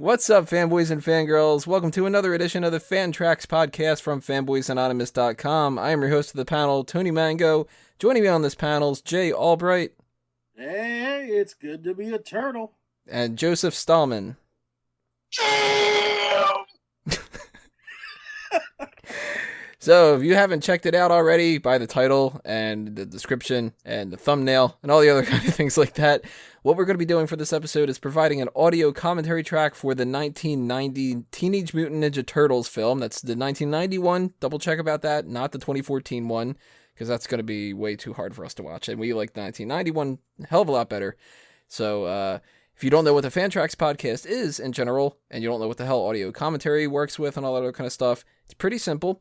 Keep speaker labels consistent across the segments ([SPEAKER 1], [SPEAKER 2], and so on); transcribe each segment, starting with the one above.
[SPEAKER 1] What's up, fanboys and fangirls? Welcome to another edition of the FanTracks podcast from fanboysanonymous.com. I am your host of the panel, Tony Mango. Joining me on this panel is Jay Albright.
[SPEAKER 2] Hey, it's good to be a turtle.
[SPEAKER 1] And Joseph Stallman. So, if you haven't checked it out already by the title and the description and the thumbnail and all the other kind of things like that, what we're going to be doing for this episode is providing an audio commentary track for the 1990 Teenage Mutant Ninja Turtles film. That's the 1991. Double check about that, not the 2014 one, because that's going to be way too hard for us to watch. And we like the 1991 a hell of a lot better. So, if you don't know what the FanTracks podcast is in general, and you don't know what the hell audio commentary works with and all that other kind of stuff, it's pretty simple.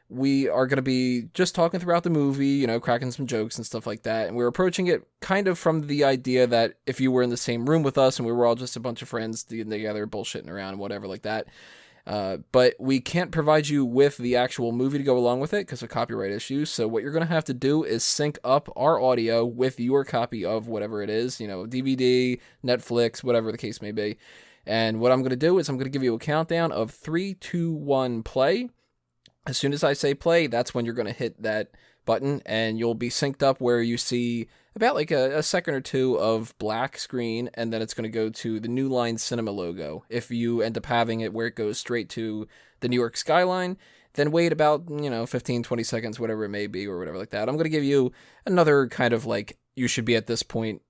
[SPEAKER 1] We are going to be just talking throughout the movie, cracking some jokes and stuff like that. And we're approaching it kind of from the idea that if you were in the same room with us and we were all just a bunch of friends together, bullshitting around and whatever like that. But we can't provide you with the actual movie to go along with it because of copyright issues. So what you're going to have to do is sync up our audio with your copy of whatever it is, DVD, Netflix, whatever the case may be. And what I'm going to do is I'm going to give you a countdown of 3, 2, 1, play. As soon as I say play, that's when you're going to hit that button, and you'll be synced up where you see about like a second or two of black screen, and then it's going to go to the New Line Cinema logo. If you end up having it where it goes straight to the New York skyline, then wait about, 15, 20 seconds, whatever it may be, or whatever like that. I'm going to give you another kind of like, you should be at this point,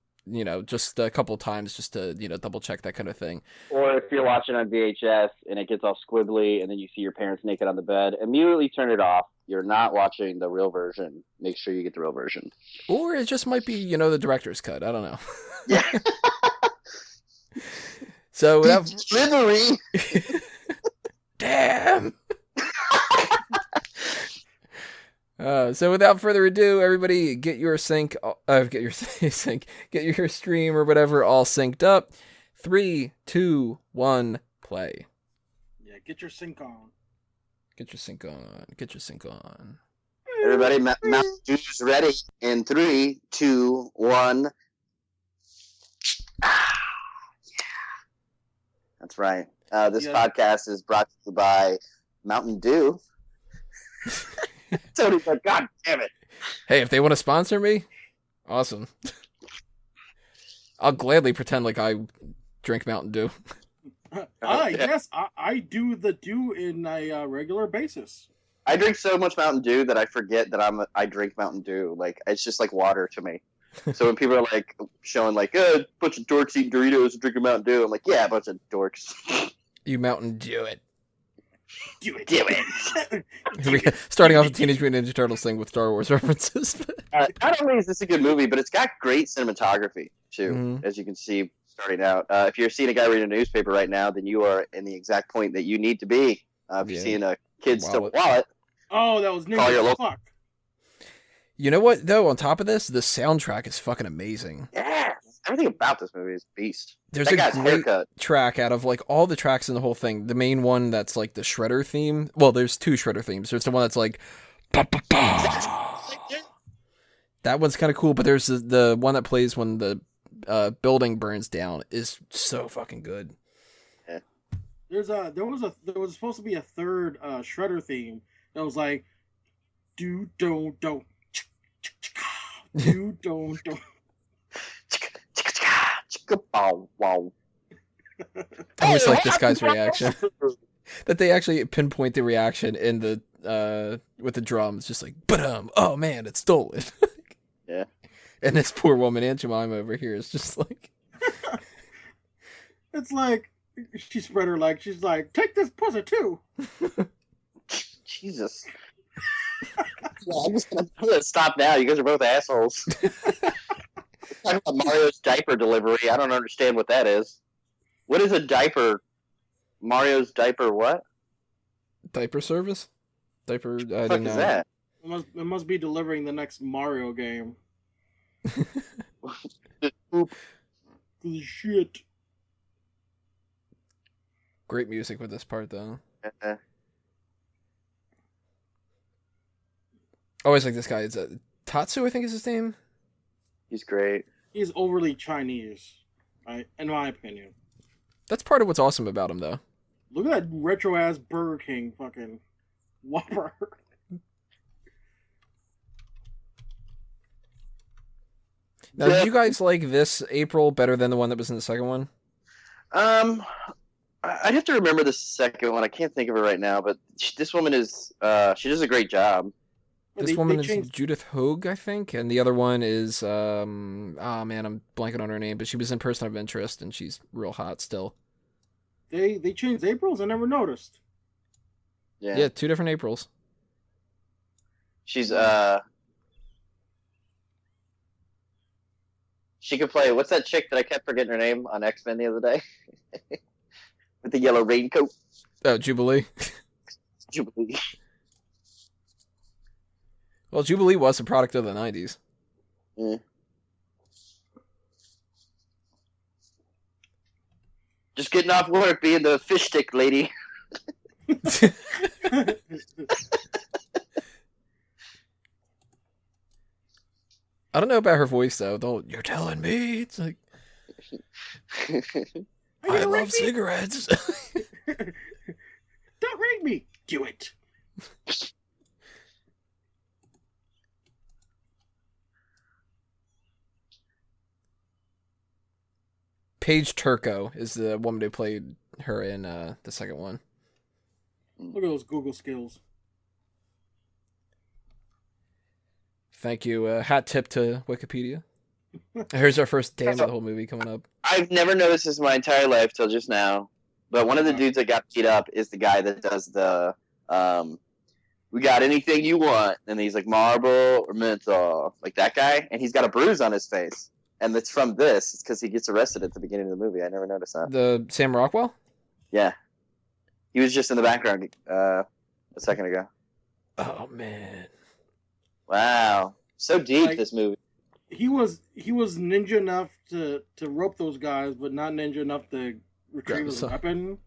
[SPEAKER 1] just a couple times just to, double check that kind of thing.
[SPEAKER 3] Or if you're watching on VHS and it gets all squibbly and then you see your parents naked on the bed, immediately turn it off. You're not watching the real version. Make sure you get the real version.
[SPEAKER 1] Or it just might be, the director's cut. I don't know.
[SPEAKER 3] Yeah.
[SPEAKER 1] So without...
[SPEAKER 3] Slithery.
[SPEAKER 1] Damn. So without further ado, everybody get your stream or whatever all synced up. 3, 2, 1, play.
[SPEAKER 2] Yeah, get your sync on.
[SPEAKER 1] Get your sync on. Get your sync on.
[SPEAKER 3] Everybody, Mountain Dew's ready in 3, 2, 1. Yeah. That's right. This podcast is brought to you by Mountain Dew. Tony's like, God damn it.
[SPEAKER 1] Hey, if they want to sponsor me, awesome. I'll gladly pretend like I drink Mountain Dew.
[SPEAKER 2] Yes, I do the Dew in a regular basis.
[SPEAKER 3] I drink so much Mountain Dew that I forget that I drink Mountain Dew. Like, it's just like water to me. So when people are like showing like, a bunch of dorks eating Doritos and drinking Mountain Dew, I'm like, yeah, a bunch of dorks.
[SPEAKER 1] You Mountain Dew it.
[SPEAKER 2] Do it.
[SPEAKER 1] Starting off the Teenage Mutant Ninja Turtles thing with Star Wars references.
[SPEAKER 3] Not only is this a good movie, but it's got great cinematography, too, as you can see starting out. If you're seeing a guy reading a newspaper right now, then you are in the exact point that you need to be. If you're seeing a kid still wallet.
[SPEAKER 2] Oh, that was new. Fuck.
[SPEAKER 1] You know what, though? On top of this, the soundtrack is fucking amazing.
[SPEAKER 3] Yeah. Everything about this movie is beast.
[SPEAKER 1] There's a great track out of like all the tracks in the whole thing. The main one that's like the Shredder theme. Well, there's 2 Shredder themes. There's the one that's like bah, bah, bah. That one's kind of cool, but there's the one that plays when the building burns down is so fucking good.
[SPEAKER 2] Yeah. There was supposed to be a third Shredder theme that was like do don't do don't.
[SPEAKER 3] Wow.
[SPEAKER 1] I always like this guy's reaction. That they actually pinpoint the reaction in the with the drums, just like, oh man, it's stolen.
[SPEAKER 3] Yeah.
[SPEAKER 1] And this poor woman, Aunt Jemima over here, is just like,
[SPEAKER 2] it's like she spread her legs. She's like, take this pussy too.
[SPEAKER 3] Jesus. Yeah, I'm gonna stop now. You guys are both assholes. Talking about Mario's diaper delivery. I don't understand what that is. What is a diaper? Mario's diaper what?
[SPEAKER 1] Diaper service? Diaper, I
[SPEAKER 3] what
[SPEAKER 1] don't know.
[SPEAKER 3] Is that?
[SPEAKER 2] It must be delivering the next Mario game. Shit.
[SPEAKER 1] Great music with this part, though. Always like this guy. It's Tatsu, I think is his name.
[SPEAKER 3] He's great.
[SPEAKER 2] He's overly Chinese, right? In my opinion.
[SPEAKER 1] That's part of what's awesome about him, though.
[SPEAKER 2] Look at that retro ass Burger King fucking Whopper.
[SPEAKER 1] Now, did you guys like this April better than the one that was in the second one?
[SPEAKER 3] I'd have to remember the second one. I can't think of it right now, but this woman is she does a great job.
[SPEAKER 1] This woman is Judith Hoag, I think, and the other one is oh man, I'm blanking on her name, but she was in Person of Interest, and she's real hot still.
[SPEAKER 2] They changed Aprils. I never noticed.
[SPEAKER 1] Yeah, 2 different Aprils.
[SPEAKER 3] She's she could play. What's that chick that I kept forgetting her name on X-Men the other day? With the yellow raincoat.
[SPEAKER 1] Oh, Jubilee.
[SPEAKER 3] Jubilee.
[SPEAKER 1] Well, Jubilee was a product of the 90s.
[SPEAKER 3] Mm. Just getting off work, being the fish stick lady.
[SPEAKER 1] I don't know about her voice, though. You're telling me? It's like... I love cigarettes.
[SPEAKER 2] Don't rape me. Do it.
[SPEAKER 1] Paige Turco is the woman who played her in the second one.
[SPEAKER 2] Look at those Google skills.
[SPEAKER 1] Thank you. Hat tip to Wikipedia. Here's our first damn of the whole movie coming up.
[SPEAKER 3] I've never noticed this in my entire life till just now. But one of the dudes that got beat up is the guy that does the we got anything you want, and he's like marble or menthol, like that guy, and he's got a bruise on his face. And it's from this. It's because he gets arrested at the beginning of the movie. I never noticed that.
[SPEAKER 1] The Sam Rockwell?
[SPEAKER 3] Yeah. He was just in the background a second ago.
[SPEAKER 1] Oh, man.
[SPEAKER 3] Wow. So deep, this movie.
[SPEAKER 2] He was ninja enough to rope those guys, but not ninja enough to retrieve his weapon.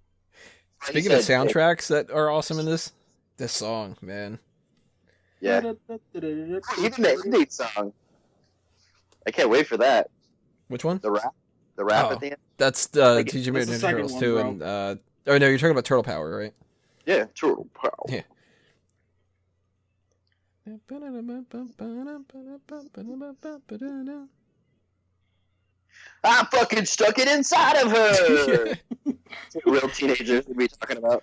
[SPEAKER 1] Speaking of soundtracks that are awesome in this song, man.
[SPEAKER 3] Yeah. Even the ending song. I can't wait for that.
[SPEAKER 1] Which one?
[SPEAKER 3] The rap at the end.
[SPEAKER 1] That's Teenage Mutant Ninja Turtles too, and oh no, you're talking about Turtle Power, right?
[SPEAKER 3] Yeah, Turtle Power.
[SPEAKER 1] Yeah.
[SPEAKER 3] I fucking stuck it inside of her. Real teenagers would be talking about.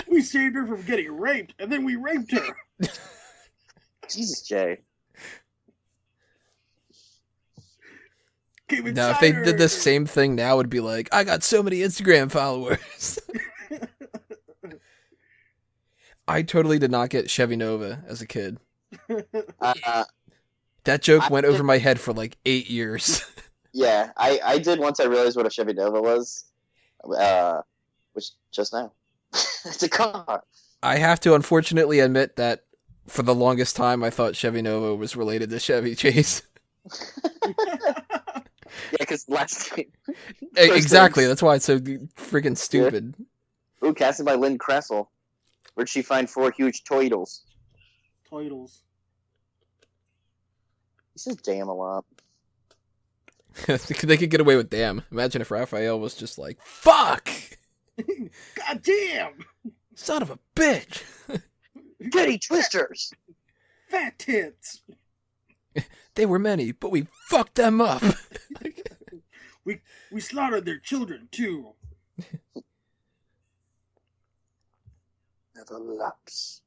[SPEAKER 2] We saved her from getting raped, and then we raped her.
[SPEAKER 3] Jesus, Jay.
[SPEAKER 1] Now, if they did the same thing now, it'd be like, I got so many Instagram followers. I totally did not get Chevy Nova as a kid. That joke went over my head for like 8 years.
[SPEAKER 3] Yeah, I did once I realized what a Chevy Nova was, which just now. It's a car.
[SPEAKER 1] I have to unfortunately admit that for the longest time, I thought Chevy Nova was related to Chevy Chase.
[SPEAKER 3] Yeah, because last name.
[SPEAKER 1] Exactly, that's why it's so freaking stupid.
[SPEAKER 3] Yeah. Ooh, casted by Lynn Kressel. Where'd she find 4 huge toidles?
[SPEAKER 2] Toidles.
[SPEAKER 3] He says damn a lot.
[SPEAKER 1] They could get away with damn. Imagine if Raphael was just like, fuck!
[SPEAKER 2] God damn!
[SPEAKER 1] Son of a bitch!
[SPEAKER 3] Titty twisters!
[SPEAKER 2] Fat tits!
[SPEAKER 1] They were many, but we fucked them up.
[SPEAKER 2] we slaughtered their children too.
[SPEAKER 3] Never lapse.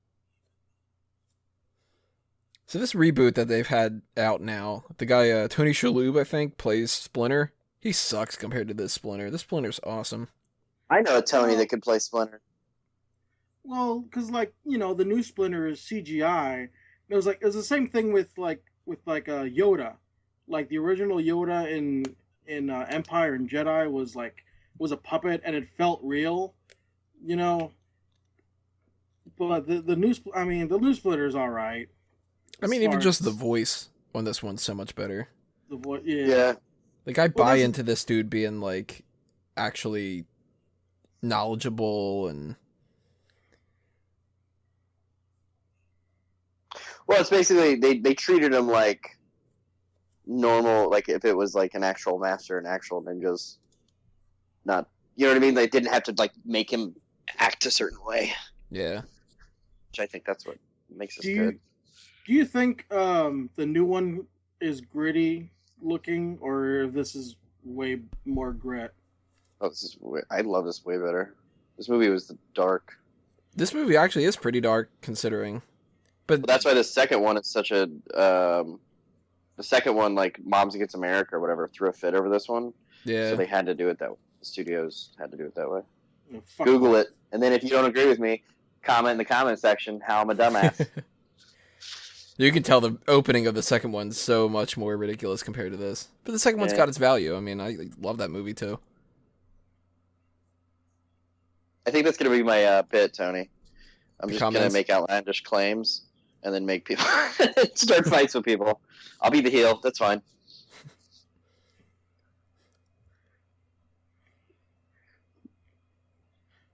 [SPEAKER 1] So this reboot that they've had out now, the guy Tony Shalhoub, I think, plays Splinter. He sucks compared to this Splinter. This Splinter's awesome.
[SPEAKER 3] I know a Tony that could play Splinter.
[SPEAKER 2] Well, because the new Splinter is CGI. It was the same thing with Yoda. Like the original Yoda in Empire and Jedi was a puppet and it felt real, But the new Splinter's all right.
[SPEAKER 1] I mean, even just the voice on this one's so much better.
[SPEAKER 2] The voice, yeah.
[SPEAKER 1] Like I buy into this dude being like actually knowledgeable and.
[SPEAKER 3] Well, it's basically they treated him like normal, like if it was like an actual master and actual ninjas. not, you know what I mean? They didn't have to like make him act a certain way,
[SPEAKER 1] Yeah.
[SPEAKER 3] which I think that's what makes us
[SPEAKER 2] Do
[SPEAKER 3] good.
[SPEAKER 2] you think the new one is gritty looking, or if this is way more grit?
[SPEAKER 3] Oh, I love this way better. This movie was dark.
[SPEAKER 1] This movie actually is pretty dark, considering. But
[SPEAKER 3] That's why the second one is such a. The second one, like Moms Against America or whatever, threw a fit over this one.
[SPEAKER 1] yeah.
[SPEAKER 3] So they had to do it that way. The studios had to do it that way.
[SPEAKER 2] Fuck
[SPEAKER 3] Google
[SPEAKER 2] off.
[SPEAKER 3] it, and then if you don't agree with me, comment in the comment section how I'm a dumbass.
[SPEAKER 1] You can tell the opening of the second one's so much more ridiculous compared to this. But the second one's got its value. I mean, I love that movie too.
[SPEAKER 3] I think that's going to be my bit, Tony. I'm just going to
[SPEAKER 1] Comments?
[SPEAKER 3] make outlandish claims and then make people start fights with people. I'll be the heel. That's fine.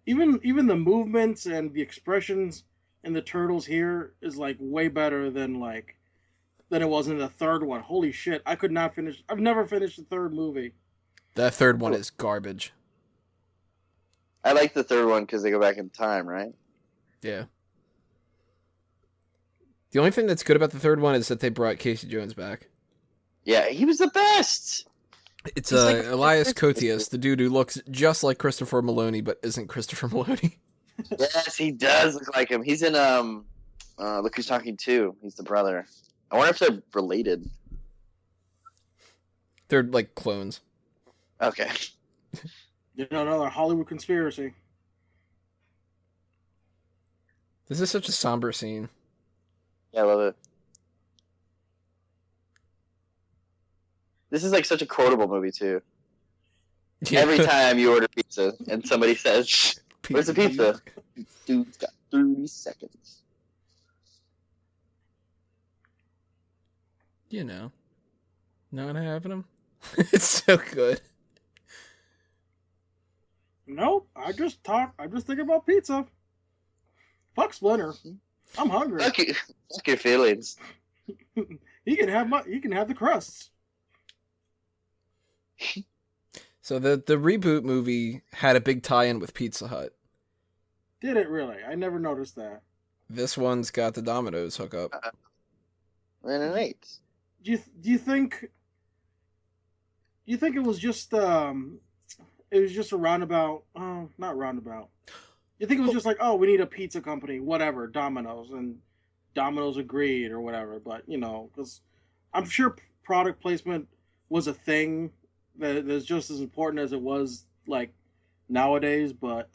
[SPEAKER 2] Even the movements and the expressions in the turtles here is like way better than it was in the third one. Holy shit! I could not finish. I've never finished the third movie.
[SPEAKER 1] That third one is garbage.
[SPEAKER 3] I like the third one because they go back in time, right?
[SPEAKER 1] Yeah. The only thing that's good about the third one is that they brought Casey Jones back.
[SPEAKER 3] Yeah, he was the best.
[SPEAKER 1] It's
[SPEAKER 3] He's like-
[SPEAKER 1] Elias Koteas, the dude who looks just like Christopher Maloney but isn't Christopher Maloney.
[SPEAKER 3] Yes, he does look like him. He's in Look Who's Talking Too. He's the brother. I wonder if they're related.
[SPEAKER 1] They're like clones.
[SPEAKER 3] Okay.
[SPEAKER 2] Another Hollywood conspiracy.
[SPEAKER 1] This is such a somber scene.
[SPEAKER 3] Yeah, I love it. This is like such a quotable movie too. Every time you order pizza and somebody says, "Where's the pizza?" Dude's got 30 seconds.
[SPEAKER 1] You know. Not having them. It's so good.
[SPEAKER 2] Nope. I just think about pizza. Fuck Splinter. I'm hungry.
[SPEAKER 3] Fuck your feelings.
[SPEAKER 2] You can have the crusts.
[SPEAKER 1] So the reboot movie had a big tie-in with Pizza Hut.
[SPEAKER 2] Did it really? I never noticed that.
[SPEAKER 1] This one's got the Domino's hookup.
[SPEAKER 3] And an 8.
[SPEAKER 2] Do you think it was just a roundabout? Oh, not roundabout. You think it was just like, oh, we need a pizza company, whatever, Domino's, and Domino's agreed or whatever. But because I'm sure product placement was a thing that's just as important as it was like nowadays. But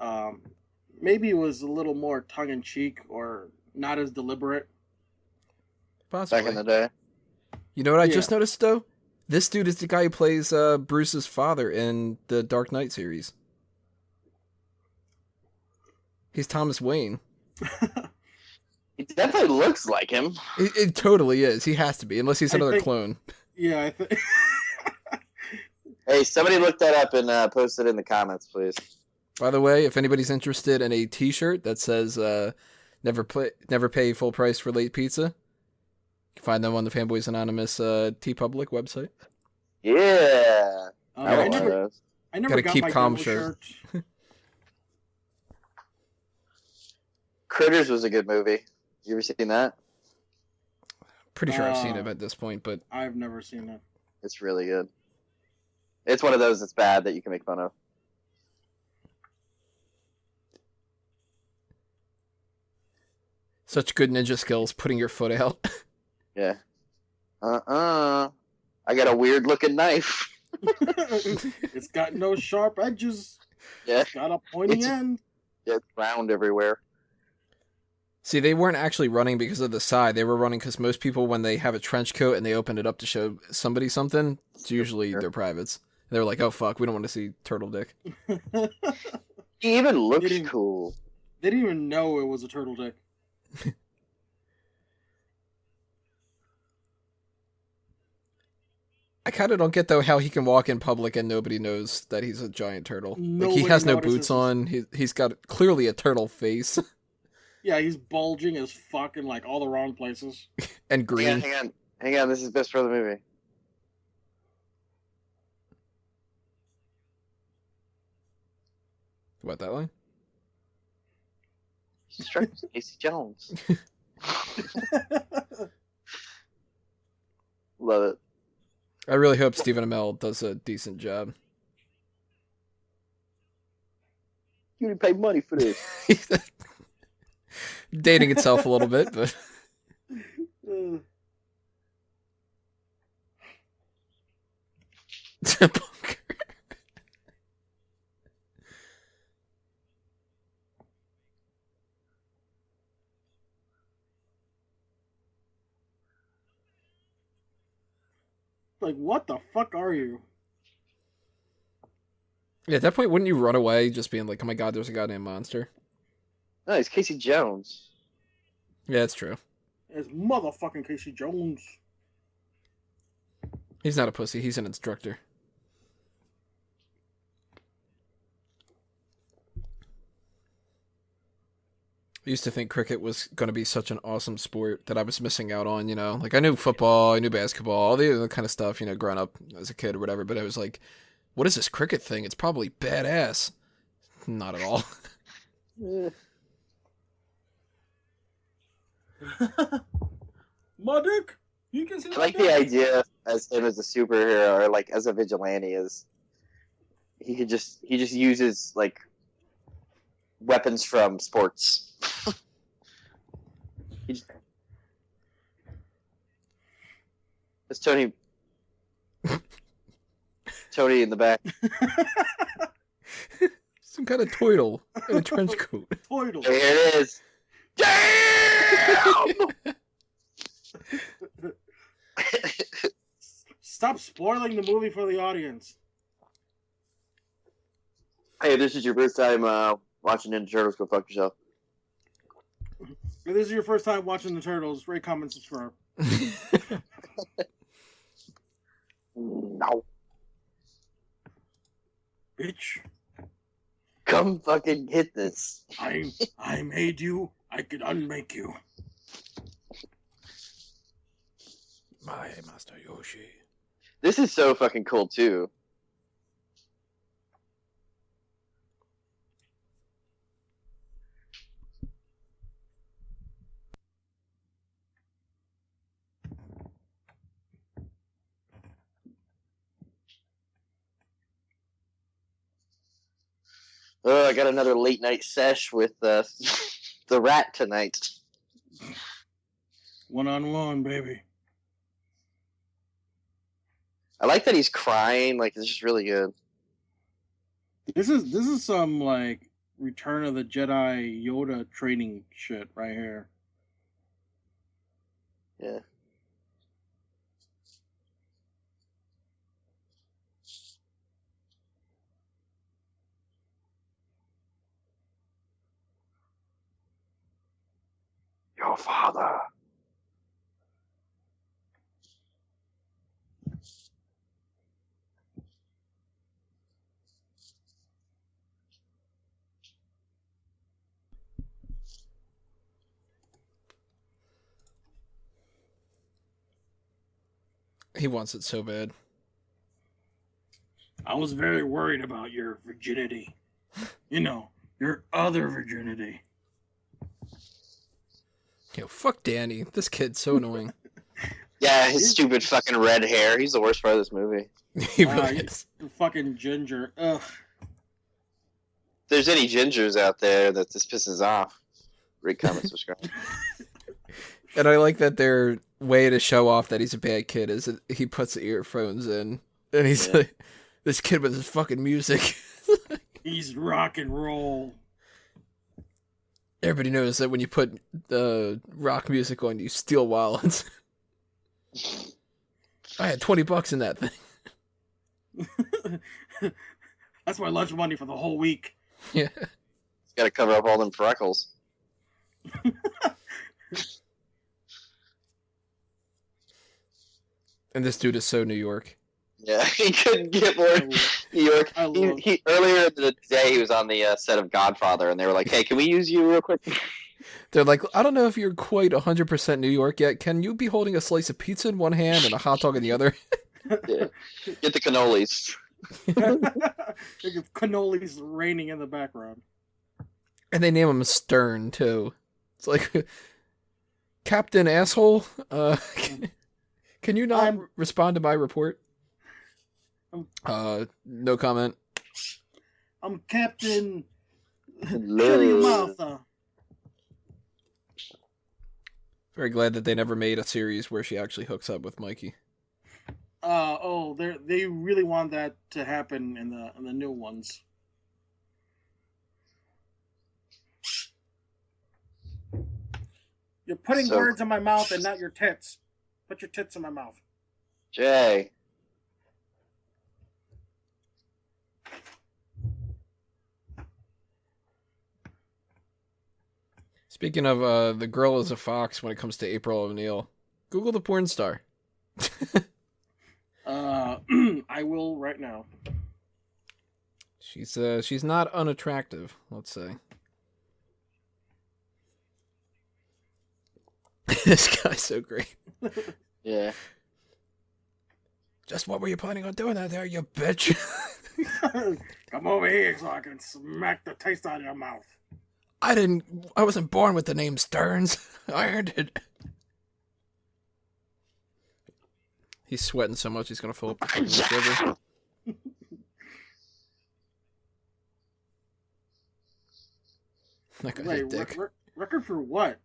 [SPEAKER 2] maybe it was a little more tongue in cheek or not as deliberate.
[SPEAKER 1] Possibly.
[SPEAKER 3] Back in the day.
[SPEAKER 1] You know what I just noticed though? This dude is the guy who plays Bruce's father in the Dark Knight series. He's Thomas Wayne.
[SPEAKER 3] He definitely looks like him.
[SPEAKER 1] It totally is. He has to be, unless he's another clone.
[SPEAKER 2] Yeah, I think.
[SPEAKER 3] Hey, somebody look that up and post it in the comments, please.
[SPEAKER 1] By the way, if anybody's interested in a T-shirt that says "Never pay full price for late pizza," you can find them on the Fanboys Anonymous TeePublic website.
[SPEAKER 3] Yeah. I
[SPEAKER 2] I
[SPEAKER 3] want one of
[SPEAKER 2] never
[SPEAKER 3] those.
[SPEAKER 1] Gotta
[SPEAKER 2] got
[SPEAKER 1] keep
[SPEAKER 2] my
[SPEAKER 1] calm
[SPEAKER 2] yellow
[SPEAKER 1] shirt.
[SPEAKER 3] Critters was a good movie. You ever seen that?
[SPEAKER 1] Pretty sure I've seen it at this point, but
[SPEAKER 2] I've never seen it.
[SPEAKER 3] It's really good. It's one of those that's bad that you can make fun of.
[SPEAKER 1] such good ninja skills putting your foot out.
[SPEAKER 3] Yeah. I got a weird looking knife.
[SPEAKER 2] It's got no sharp edges.
[SPEAKER 3] Yeah.
[SPEAKER 2] It's got a pointy end.
[SPEAKER 3] Yeah, it's round everywhere.
[SPEAKER 1] See, they weren't actually running because of the side. They were running because most people, when they have a trench coat and they open it up to show somebody something, it's usually their privates. And they're like, oh, fuck, we don't want to see Turtle Dick.
[SPEAKER 3] He even looks cool.
[SPEAKER 2] They didn't even know it was a turtle dick.
[SPEAKER 1] I kind of don't get, though, how he can walk in public and nobody knows that he's a giant turtle.
[SPEAKER 2] Nobody
[SPEAKER 1] he has no
[SPEAKER 2] notices.
[SPEAKER 1] boots on. He's got clearly a turtle face.
[SPEAKER 2] Yeah, he's bulging as fuck in like all the wrong places.
[SPEAKER 1] And green.
[SPEAKER 3] Hang on. This is best for the movie.
[SPEAKER 1] What, that line?
[SPEAKER 3] He's trying to Casey Jones. Love it.
[SPEAKER 1] I really hope Stephen Amell does a decent job.
[SPEAKER 3] You didn't pay money for this.
[SPEAKER 1] Dating itself a little bit, but... Bunker.
[SPEAKER 2] Like, what the fuck are you?
[SPEAKER 1] Yeah, at that point, wouldn't you run away just being like, oh my god, there's a goddamn monster?
[SPEAKER 3] No, he's Casey Jones.
[SPEAKER 1] Yeah, that's true.
[SPEAKER 2] It's motherfucking Casey Jones.
[SPEAKER 1] He's not a pussy, he's an instructor. I used to think cricket was going to be such an awesome sport that I was missing out on, you know? Like, I knew football, I knew basketball, all the other kind of stuff, you know, growing up as a kid or whatever, but I was like, what is this cricket thing? It's probably badass. Not at all.
[SPEAKER 2] My dick? You can see
[SPEAKER 3] I like the idea as him as a superhero or like as a vigilante is he just uses like weapons from sports. It's Tony in the back.
[SPEAKER 1] Some kind of turtle in a trench coat.
[SPEAKER 2] Toidle.
[SPEAKER 3] Here it is. Damn!
[SPEAKER 2] Stop spoiling the movie for the audience.
[SPEAKER 3] Hey, if this is your first time watching Ninja Turtles, go fuck yourself.
[SPEAKER 2] If this is your first time watching the Turtles, rate, comment, subscribe.
[SPEAKER 3] No.
[SPEAKER 2] Bitch.
[SPEAKER 3] Come fucking hit this.
[SPEAKER 2] I made you. I could unmake you.
[SPEAKER 1] My Master Yoshi.
[SPEAKER 3] This is so fucking cool too. Oh, I got another late night sesh with the rat tonight.
[SPEAKER 2] 1-on-1, baby.
[SPEAKER 3] I like that he's crying. Like, it's just really good.
[SPEAKER 2] This is some like Return of the Jedi Yoda training shit right here.
[SPEAKER 3] Yeah. Your father.
[SPEAKER 1] He wants it so bad.
[SPEAKER 2] I was very worried about your virginity. You know, your other virginity.
[SPEAKER 1] Yo, fuck Danny. This kid's so annoying.
[SPEAKER 3] Yeah, his stupid fucking red hair. He's the worst part of this movie.
[SPEAKER 1] He really is.
[SPEAKER 2] Fucking ginger. Ugh.
[SPEAKER 3] If there's any gingers out there that this pisses off, rate, comment, subscribe.
[SPEAKER 1] And I like that their way to show off that he's a bad kid is that he puts the earphones in. And he's like, this kid with his fucking music.
[SPEAKER 2] He's rock and roll.
[SPEAKER 1] Everybody knows that when you put the rock music on, you steal wallets. I had $20 in that thing.
[SPEAKER 2] That's my lunch money for the whole week.
[SPEAKER 1] Yeah.
[SPEAKER 3] He's got to cover up all them freckles.
[SPEAKER 1] And this dude is so New York.
[SPEAKER 3] Yeah, he couldn't get more New York. He earlier in the day, he was on the set of Godfather, and they were like, "Hey, can we use you real quick?"
[SPEAKER 1] They're like, I don't know if you're quite 100% New York yet. Can you be holding a slice of pizza in one hand and a hot dog in the other?
[SPEAKER 3] Yeah. Get the cannolis.
[SPEAKER 2] Cannolis raining in the background.
[SPEAKER 1] And they name him Stern, too. It's like, Captain Asshole, can you not respond to my report? No comment.
[SPEAKER 2] I'm Captain... Shut your mouth.
[SPEAKER 1] Very glad that they never made a series where she actually hooks up with Mikey.
[SPEAKER 2] They really want that to happen in the new ones. You're putting words in my mouth and not your tits. Put your tits in my mouth.
[SPEAKER 3] Jay.
[SPEAKER 1] Speaking of the girl is a fox when it comes to April O'Neil, Google the porn star.
[SPEAKER 2] I will right now.
[SPEAKER 1] She's not unattractive, let's say. This guy's so great.
[SPEAKER 3] Yeah.
[SPEAKER 1] Just what were you planning on doing out there, you bitch?
[SPEAKER 2] Come over here so I can smack the taste out of your mouth.
[SPEAKER 1] I wasn't born with the name Stearns. I earned it. He's sweating so much he's gonna fill up the fucking server. That guy's a dick.
[SPEAKER 2] Record for what?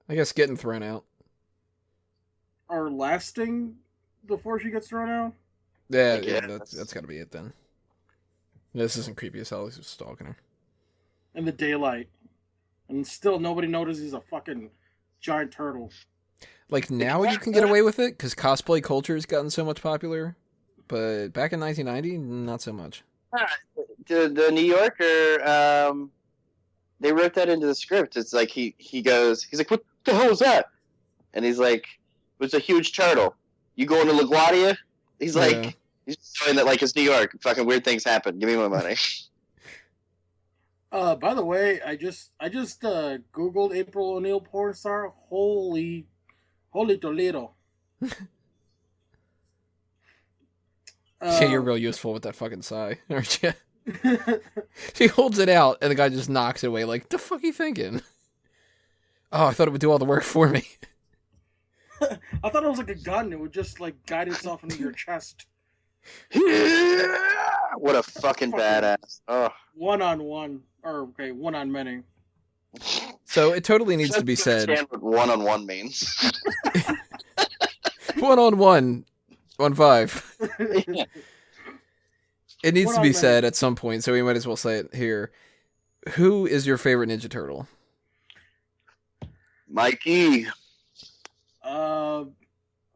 [SPEAKER 1] I guess getting thrown out.
[SPEAKER 2] Or lasting before she gets thrown out?
[SPEAKER 1] Yeah, that's gotta be it then. This isn't creepy as hell, he's just stalking her.
[SPEAKER 2] In the daylight. And still nobody notices he's a fucking giant turtle.
[SPEAKER 1] Like, now you can get away with it, because cosplay culture has gotten so much popular. But back in 1990, not so much.
[SPEAKER 3] The New Yorker, they wrote that into the script. It's like he's like, what the hell is that? And he's like, it's a huge turtle. You going to LaGuardia? He's like, he's showing that, like, it's New York. Fucking weird things happen. Give me my money.
[SPEAKER 2] By the way, I just Googled April O'Neil porn star. Holy Toledo.
[SPEAKER 1] Yeah, you're real useful with that fucking sigh, aren't you? She holds it out, and the guy just knocks it away. Like, the fuck are you thinking? Oh, I thought it would do all the work for me.
[SPEAKER 2] I thought it was like a gun. It would just, like, guide itself into your chest.
[SPEAKER 3] What a fucking badass. Oh.
[SPEAKER 2] One-on-one. Or, okay, one-on-many.
[SPEAKER 1] So it totally needs to be said.
[SPEAKER 3] Understand what one-on-one means.
[SPEAKER 1] 1-on-1. 1-5.
[SPEAKER 3] Yeah.
[SPEAKER 1] It needs to be said at some point, so we might as well say it here. Who is your favorite Ninja Turtle?
[SPEAKER 3] Mikey.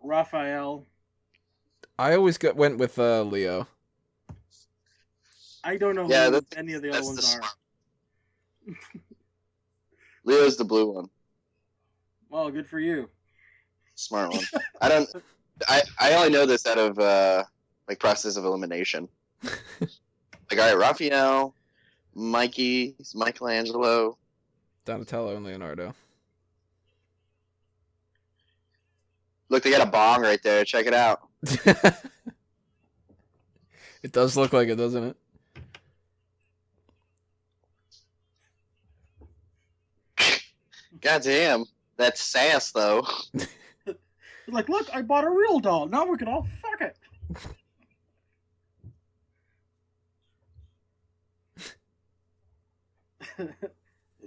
[SPEAKER 2] Raphael.
[SPEAKER 1] I always went with Leo.
[SPEAKER 2] I don't know who any of the other ones are.
[SPEAKER 3] Leo's the blue one.
[SPEAKER 2] Well, good for you.
[SPEAKER 3] Smart one. I only know this out of like process of elimination. Like, all right, Raphael, Mikey, Michelangelo,
[SPEAKER 1] Donatello, and Leonardo.
[SPEAKER 3] Look, they got a bong right there. Check it out.
[SPEAKER 1] It does look like it, doesn't it?
[SPEAKER 3] God damn. That's sass, though.
[SPEAKER 2] Like, look, I bought a real doll. Now we can all fuck it.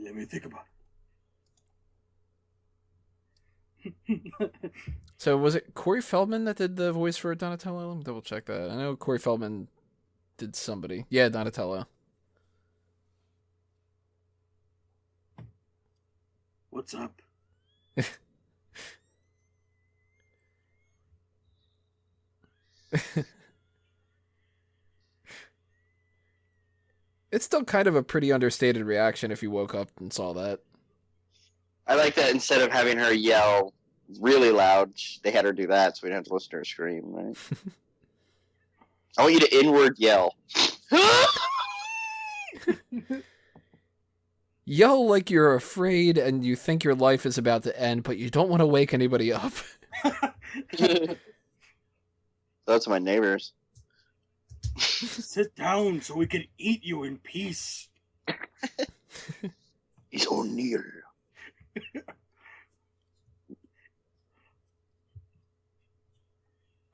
[SPEAKER 2] Let me think about it.
[SPEAKER 1] So was it Corey Feldman that did the voice for Donatello? Let me double check that. I know Corey Feldman did somebody. Yeah, Donatello.
[SPEAKER 2] What's up?
[SPEAKER 1] It's still kind of a pretty understated reaction if you woke up and saw that.
[SPEAKER 3] I like that instead of having her yell really loud, they had her do that so we didn't have to listen to her scream, right? I want you to inward yell.
[SPEAKER 1] Yell like you're afraid and you think your life is about to end, but you don't want to wake anybody up.
[SPEAKER 3] That's my neighbors.
[SPEAKER 2] Sit down so we can eat you in peace.
[SPEAKER 3] He's O'Neill.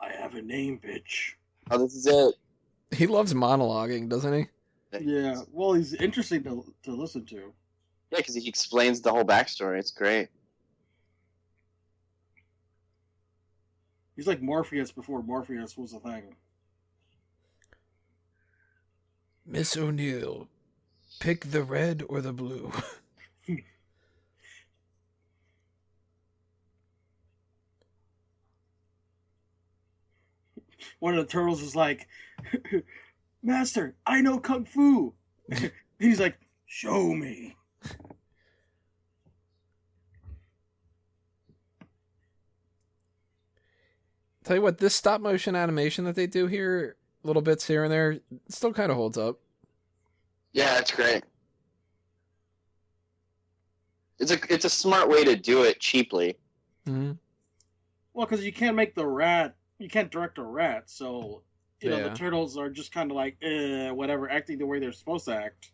[SPEAKER 2] I have a name, bitch.
[SPEAKER 3] Oh, this is it.
[SPEAKER 1] He loves monologuing, doesn't he?
[SPEAKER 2] Yeah, well, he's interesting to listen to.
[SPEAKER 3] Yeah, because he explains the whole backstory. It's great.
[SPEAKER 2] He's like Morpheus before Morpheus was a thing.
[SPEAKER 1] Miss O'Neill, pick the red or the blue.
[SPEAKER 2] One of the turtles is like, Master, I know Kung Fu. And he's like, show me.
[SPEAKER 1] Tell you what, this stop motion animation that they do here, little bits here and there, still kind of holds up.
[SPEAKER 3] Yeah, that's great. It's a smart way to do it cheaply.
[SPEAKER 1] Mm-hmm.
[SPEAKER 2] Well, because you can't make the rat, you can't direct a rat, so you know
[SPEAKER 1] Yeah.
[SPEAKER 2] the turtles are just kind of like whatever, acting the way they're supposed to act.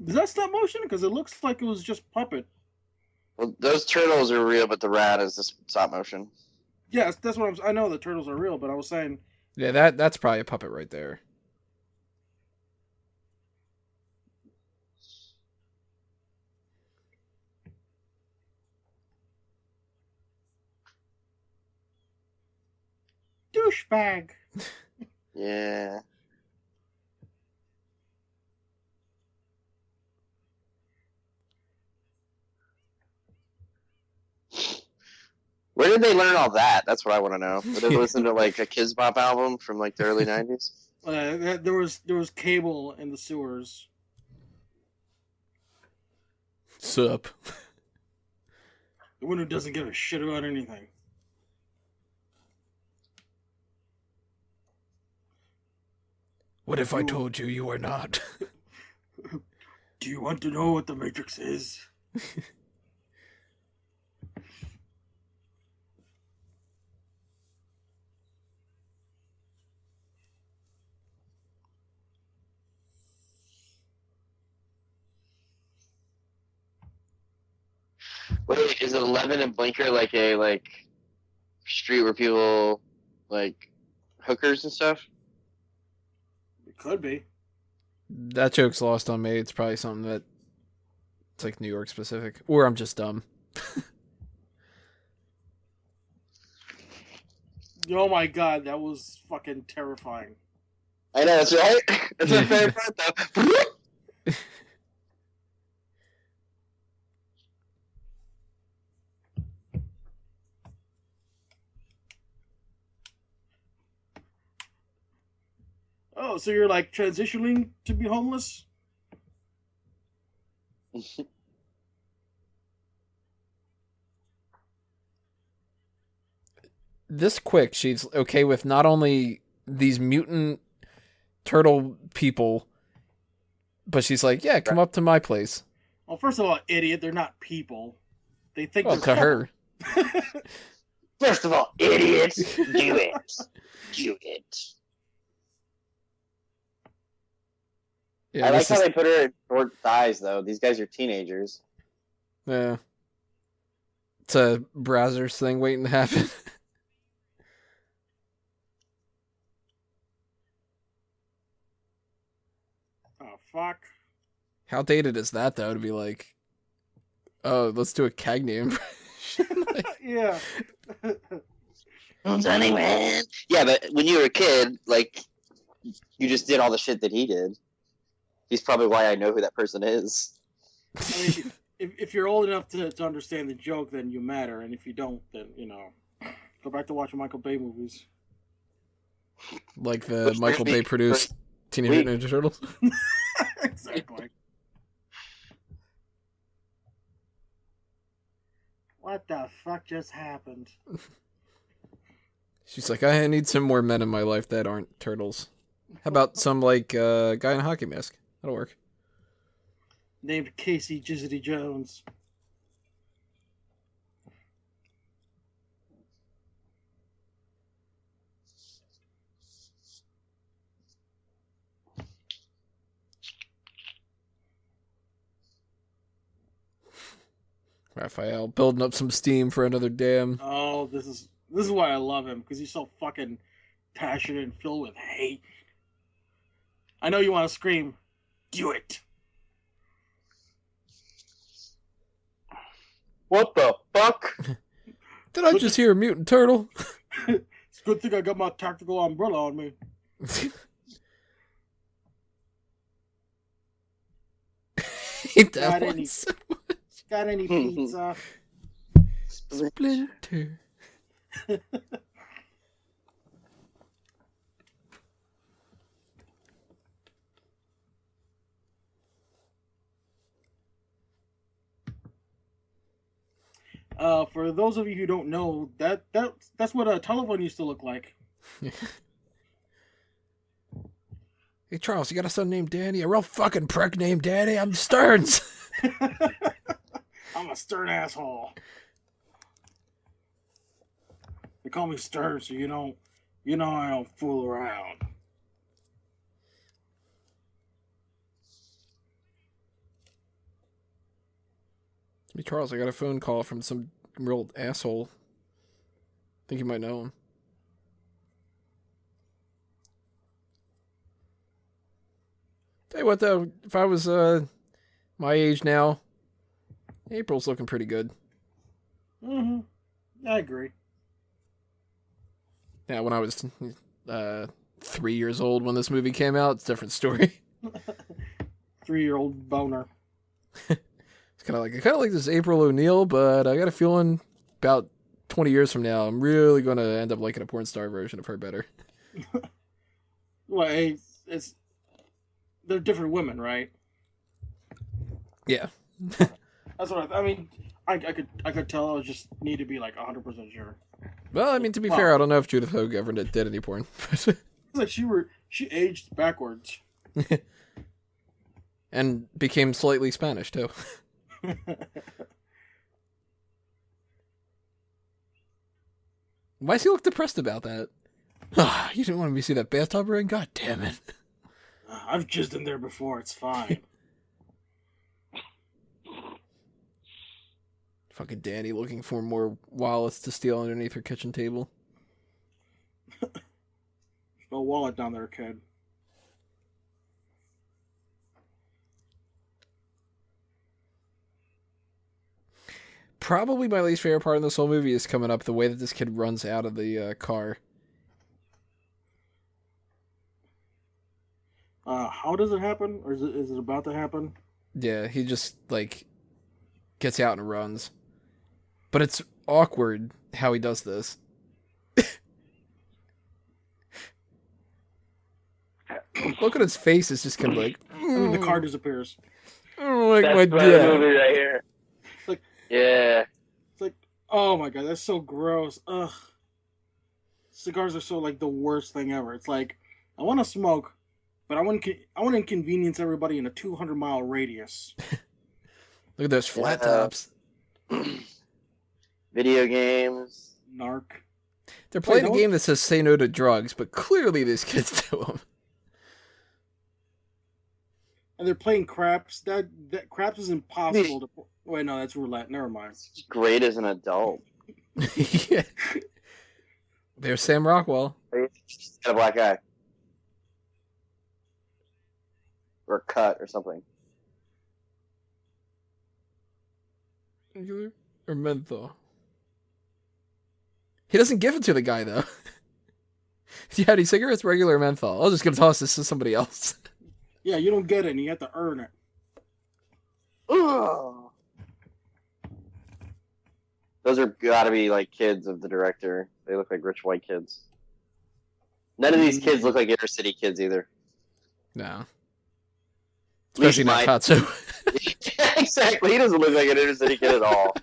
[SPEAKER 2] Is that stop motion? Because it looks like it was just puppet.
[SPEAKER 3] Well, those turtles are real, but the rat is this stop motion.
[SPEAKER 2] Yes, that's what I know the turtles are real, but I was saying
[SPEAKER 1] Yeah, that's probably a puppet right there.
[SPEAKER 2] douchebag.
[SPEAKER 3] Yeah. Where did they learn all that? That's what I want to know. Did they listen to like a Kids Bop album from like the early '90s?
[SPEAKER 2] There was cable in the sewers.
[SPEAKER 1] Sup.
[SPEAKER 2] The one who doesn't give a shit about anything.
[SPEAKER 1] What if I told you you are not?
[SPEAKER 2] Do you want to know what the Matrix is?
[SPEAKER 3] Wait, is 11 and Blinker like a street where people like hookers and stuff?
[SPEAKER 2] It could be.
[SPEAKER 1] That joke's lost on me. It's probably something that it's like New York specific, or I'm just dumb.
[SPEAKER 2] Oh my god, that was fucking terrifying.
[SPEAKER 3] I know, that's right. That's my favorite part, though.
[SPEAKER 2] Oh, so you're like transitioning to be homeless?
[SPEAKER 1] This quick, she's okay with not only these mutant turtle people, but she's like, yeah, come up to my place.
[SPEAKER 2] Well, first of all, idiot, they're not people. They think
[SPEAKER 1] Well, to her.
[SPEAKER 3] First of all, idiots, do it. Do it.
[SPEAKER 1] Yeah,
[SPEAKER 3] I like
[SPEAKER 1] this
[SPEAKER 3] how
[SPEAKER 1] is-
[SPEAKER 3] they put her in short thighs, though. These guys are teenagers.
[SPEAKER 1] Yeah. It's a Brazzers thing waiting to happen.
[SPEAKER 2] Oh, fuck.
[SPEAKER 1] How dated is that, though, to be like, oh, let's do a Cagney impression? Like,
[SPEAKER 2] Yeah.
[SPEAKER 3] Man. Yeah, but when you were a kid, like, you just did all the shit that he did. He's probably why I know who that person is.
[SPEAKER 2] I mean, if you're old enough to understand the joke, then you matter. And if you don't, then, you know, go back to watching Michael Bay movies.
[SPEAKER 1] like the
[SPEAKER 3] Which
[SPEAKER 1] Michael
[SPEAKER 3] brings me-
[SPEAKER 1] Bay produced Teenage Mutant Ninja Turtles.
[SPEAKER 2] Exactly. What the fuck just happened?
[SPEAKER 1] She's like, I need some more men in my life that aren't turtles. How about some, like, guy in a hockey mask? That'll work.
[SPEAKER 2] Named Casey Jizzity Jones.
[SPEAKER 1] Raphael building up some steam for another dam.
[SPEAKER 2] Oh, this is why I love him, because he's so fucking passionate and filled with hate. I know you want to scream. Do it.
[SPEAKER 3] What the fuck?
[SPEAKER 1] Did I just hear a mutant turtle?
[SPEAKER 2] It's a good thing I got my tactical umbrella on me. Got any pizza?
[SPEAKER 1] Splinter.
[SPEAKER 2] For those of you who don't know, that's what a telephone used to look like.
[SPEAKER 1] Hey, Charles, you got a son named Danny? A real fucking prick named Danny? I'm Stearns.
[SPEAKER 2] I'm a stern asshole. They call me Stern, so you know I don't fool around.
[SPEAKER 1] Hey, Charles, I got a phone call from some real asshole. Think you might know him. Tell you what, though, if I was my age now, April's looking pretty good.
[SPEAKER 2] Mm-hmm. I agree.
[SPEAKER 1] Yeah, when I was 3 years old when this movie came out, it's a different story.
[SPEAKER 2] 3-year-old boner.
[SPEAKER 1] It's kind of like this April O'Neil, but I got a feeling about 20 years from now, I'm really going to end up liking a porn star version of her better.
[SPEAKER 2] Well, it's they're different women, right?
[SPEAKER 1] Yeah.
[SPEAKER 2] That's what I mean. I could tell. I just need to be like 100% sure.
[SPEAKER 1] Well, I mean, to be fair, I don't know if Judith Hogue ever did any porn.
[SPEAKER 2] It's like she aged backwards.
[SPEAKER 1] And became slightly Spanish, too. Why does he look depressed about that? You didn't want me to see that bathtub ring? God damn it.
[SPEAKER 2] I've jizzed in there before. It's fine.
[SPEAKER 1] Fucking Danny looking for more wallets to steal underneath her kitchen table.
[SPEAKER 2] No wallet down there, kid.
[SPEAKER 1] Probably my least favorite part of this whole movie is coming up, the way that this kid runs out of the car.
[SPEAKER 2] How does it happen? Or is it about to happen?
[SPEAKER 1] Yeah, he just, like, gets out and runs. But it's awkward how he does this. Look at his face, it's just kind of like...
[SPEAKER 2] I mean, the car disappears.
[SPEAKER 1] Like
[SPEAKER 3] That's
[SPEAKER 1] my
[SPEAKER 3] the
[SPEAKER 1] dad.
[SPEAKER 3] movie right here.
[SPEAKER 2] Like,
[SPEAKER 3] yeah.
[SPEAKER 2] It's like, oh my god, that's so gross. Ugh. Cigars are so, like, the worst thing ever. It's like, I want to smoke, but I want to inconvenience everybody in a 200-mile radius.
[SPEAKER 1] Look at those flat tops.
[SPEAKER 3] Video games.
[SPEAKER 2] Narc.
[SPEAKER 1] They're playing a game that says say no to drugs, but clearly these kids do them.
[SPEAKER 2] And they're playing craps. That craps is impossible to... Wait, no, that's roulette. Never mind.
[SPEAKER 3] Great as an adult.
[SPEAKER 1] Yeah. There's Sam Rockwell.
[SPEAKER 3] Got a black eye. Or cut or something.
[SPEAKER 1] Regular or menthol? He doesn't give it to the guy, though. Do you have any cigarettes? Regular or menthol? I'm just going to toss this to somebody else.
[SPEAKER 2] Yeah, you don't get it, and you have to earn it.
[SPEAKER 3] Ugh. Those are gotta be like kids of the director. They look like rich white kids. None of these kids look like inner city kids either.
[SPEAKER 1] No. Especially not Tatsu.
[SPEAKER 3] Exactly. He doesn't look like an inner city kid at all.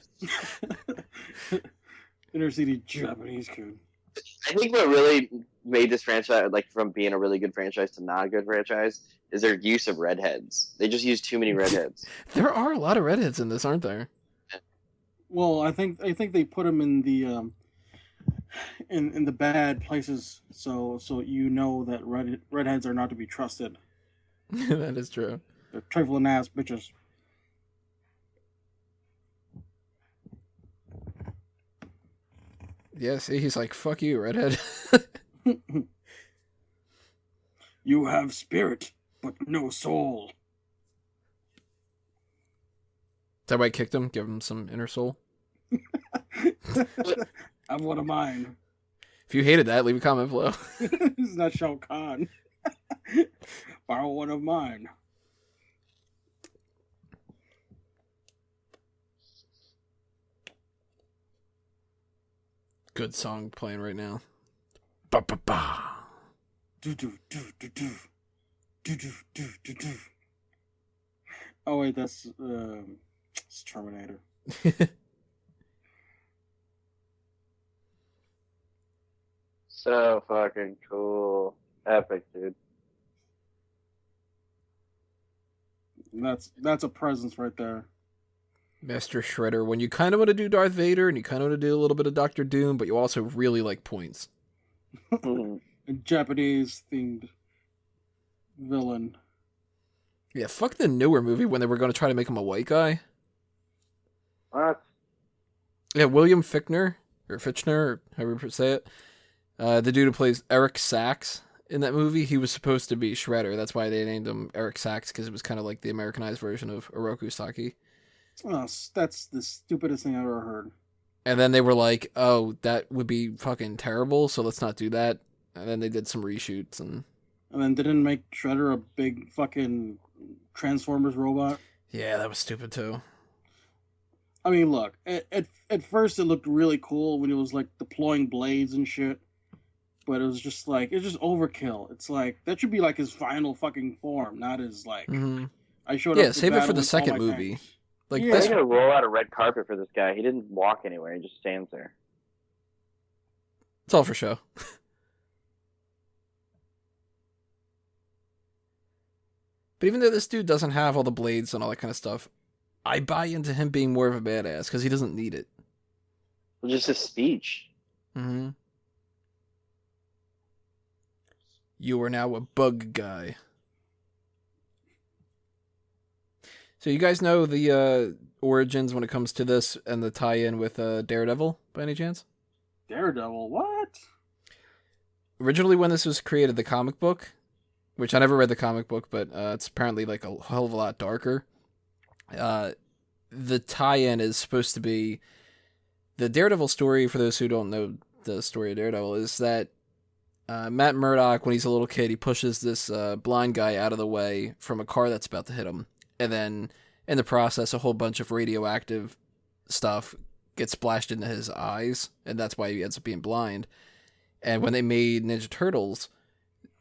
[SPEAKER 2] Inner city Japanese kid.
[SPEAKER 3] I think what really made this franchise, like from being a really good franchise to not a good franchise, is their use of redheads. They just use too many redheads.
[SPEAKER 1] There are a lot of redheads in this, aren't there?
[SPEAKER 2] Well, I think they put them in the in the bad places, so you know that redheads are not to be trusted.
[SPEAKER 1] That is true.
[SPEAKER 2] They're trifling ass bitches.
[SPEAKER 1] Yeah, see, he's like, fuck you, redhead.
[SPEAKER 2] You have spirit, but no soul.
[SPEAKER 1] Is that why I kicked him? Give him some inner soul?
[SPEAKER 2] Have one of mine.
[SPEAKER 1] If you hated that, leave a comment below.
[SPEAKER 2] This is not Shao Kahn. Borrow one of mine.
[SPEAKER 1] Good song playing right now. Ba ba ba.
[SPEAKER 2] Do do do do do do do do do do. Oh wait, that's it's Terminator.
[SPEAKER 3] So fucking cool. Epic, dude.
[SPEAKER 2] That's a presence right there.
[SPEAKER 1] Master Shredder, when you kind of want to do Darth Vader and you kind of want to do a little bit of Doctor Doom, but you also really like points.
[SPEAKER 2] A Japanese themed villain.
[SPEAKER 1] Yeah, fuck the newer movie when they were going to try to make him a white guy.
[SPEAKER 3] What?
[SPEAKER 1] Yeah, William Fichtner, or Fichtner, or however you say it. The dude who plays Eric Sachs in that movie, he was supposed to be Shredder. That's why they named him Eric Sachs, because it was kind of like the Americanized version of Oroku Saki.
[SPEAKER 2] Oh, that's the stupidest thing I've ever heard.
[SPEAKER 1] And then they were like, oh, that would be fucking terrible, so let's not do that. And then they did some reshoots. And
[SPEAKER 2] then didn't make Shredder a big fucking Transformers robot.
[SPEAKER 1] Yeah, that was stupid too.
[SPEAKER 2] I mean, look, at first it looked really cool when it was like deploying blades and shit. But it was just like, it's just overkill. It's like, that should be like his final fucking form, not his like, I showed up.
[SPEAKER 1] Yeah, save it for the second movie.
[SPEAKER 2] Tanks.
[SPEAKER 1] Like
[SPEAKER 3] They're
[SPEAKER 1] this,
[SPEAKER 3] gonna roll out a red carpet for this guy. He didn't walk anywhere. He just stands there.
[SPEAKER 1] it's all for show. But even though this dude doesn't have all the blades and all that kind of stuff, I buy into him being more of a badass because he doesn't need it.
[SPEAKER 3] Well, just his speech.
[SPEAKER 1] Mm-hmm. You are now a bug guy. So you guys know the origins when it comes to this and the tie-in with Daredevil, by any chance?
[SPEAKER 2] Daredevil, what?
[SPEAKER 1] Originally when this was created, the comic book, which I never read the comic book, but it's apparently like a hell of a lot darker. The tie-in is supposed to be the Daredevil story. For those who don't know the story of Daredevil, is that Matt Murdock, when he's a little kid, he pushes this blind guy out of the way from a car that's about to hit him. And then, in the process, a whole bunch of radioactive stuff gets splashed into his eyes, and that's why he ends up being blind. And when they made Ninja Turtles,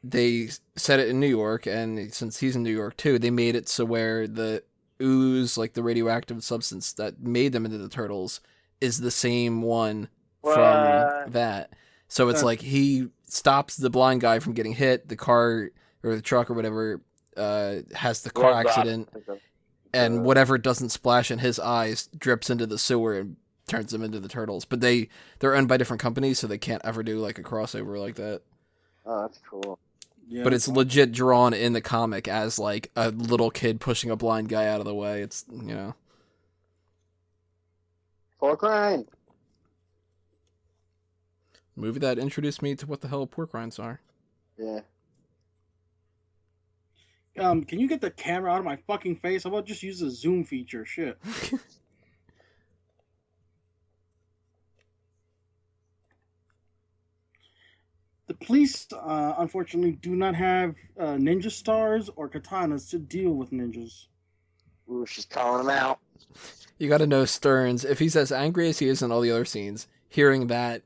[SPEAKER 1] they set it in New York, and since he's in New York too, they made it so where the ooze, like the radioactive substance that made them into the Turtles, is the same one from that. So it's like he stops the blind guy from getting hit, the car or the truck or whatever has the car accident, and whatever doesn't splash in his eyes drips into the sewer and turns them into the Turtles. But they're owned by different companies, so they can't ever do like a crossover like that.
[SPEAKER 3] Oh, that's cool.
[SPEAKER 2] Yeah,
[SPEAKER 1] But it's legit drawn in the comic as like a little kid pushing a blind guy out of the way. It's, you know.
[SPEAKER 3] Pork rind.
[SPEAKER 1] Movie that introduced me to what the hell pork rinds are.
[SPEAKER 3] Yeah.
[SPEAKER 2] Can you get the camera out of my fucking face? How about just use the zoom feature? Shit. The police, unfortunately, do not have ninja stars or katanas to deal with ninjas.
[SPEAKER 3] Ooh, she's calling him out.
[SPEAKER 1] You gotta know Stearns, if he's as angry as he is in all the other scenes, hearing that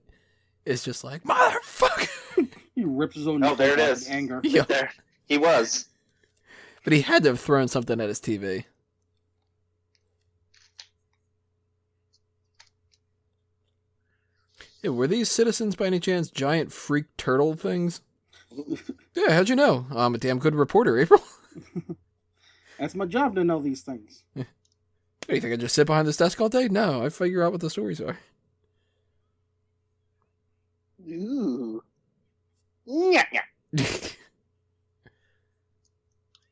[SPEAKER 1] is just like, motherfucker!
[SPEAKER 2] He rips his own.
[SPEAKER 3] Oh, there it
[SPEAKER 2] out
[SPEAKER 3] is.
[SPEAKER 2] of anger.
[SPEAKER 1] Yeah.
[SPEAKER 3] There, he was.
[SPEAKER 1] But he had to have thrown something at his TV. Yeah, were these citizens by any chance giant freak turtle things? Yeah, how'd you know? I'm a damn good reporter, April.
[SPEAKER 2] That's my job to know these things.
[SPEAKER 1] What, do you think I just sit behind this desk all day? No, I figure out what the stories are.
[SPEAKER 3] Ooh. Yeah, yeah.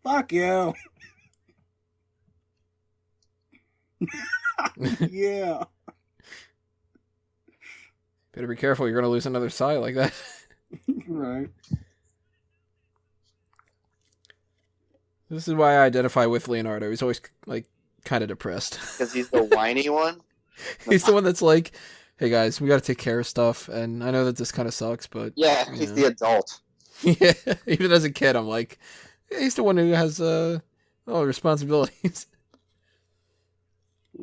[SPEAKER 2] Fuck you. Yeah.
[SPEAKER 1] Better be careful. You're going to lose another Psy like that.
[SPEAKER 2] Right.
[SPEAKER 1] This is why I identify with Leonardo. He's always, like, kind of depressed.
[SPEAKER 3] Because he's the whiny one?
[SPEAKER 1] He's the one that's like, hey, guys, we got to take care of stuff. And I know that this kind of sucks, but...
[SPEAKER 3] Yeah, he's the adult.
[SPEAKER 1] Yeah, even as a kid, I'm like, he's the one who has responsibilities.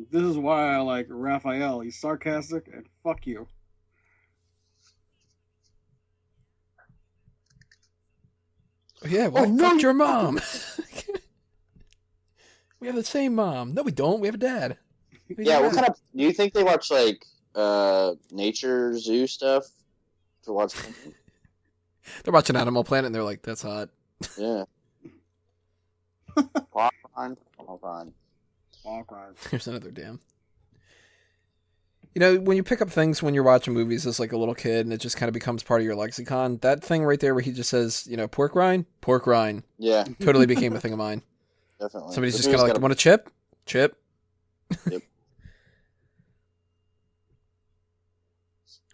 [SPEAKER 2] This is why I like Raphael. He's sarcastic and fuck you.
[SPEAKER 1] Yeah, well, fucked your mom. We have the same mom. No, we don't. We have a dad.
[SPEAKER 3] Yeah, what kind of... Do you think they watch, like, nature zoo stuff to watch something?
[SPEAKER 1] They're watching Animal Planet, and they're like, that's hot.
[SPEAKER 3] Yeah. Walk on.
[SPEAKER 1] Here's another damn. You know, when you pick up things when you're watching movies as like a little kid and it just kind of becomes part of your lexicon, that thing right there where he just says, you know, pork rind.
[SPEAKER 3] Yeah,
[SPEAKER 1] Totally became a thing of mine.
[SPEAKER 3] definitely.
[SPEAKER 1] Somebody's just kind of like, want a chip? Chip.
[SPEAKER 3] Yep.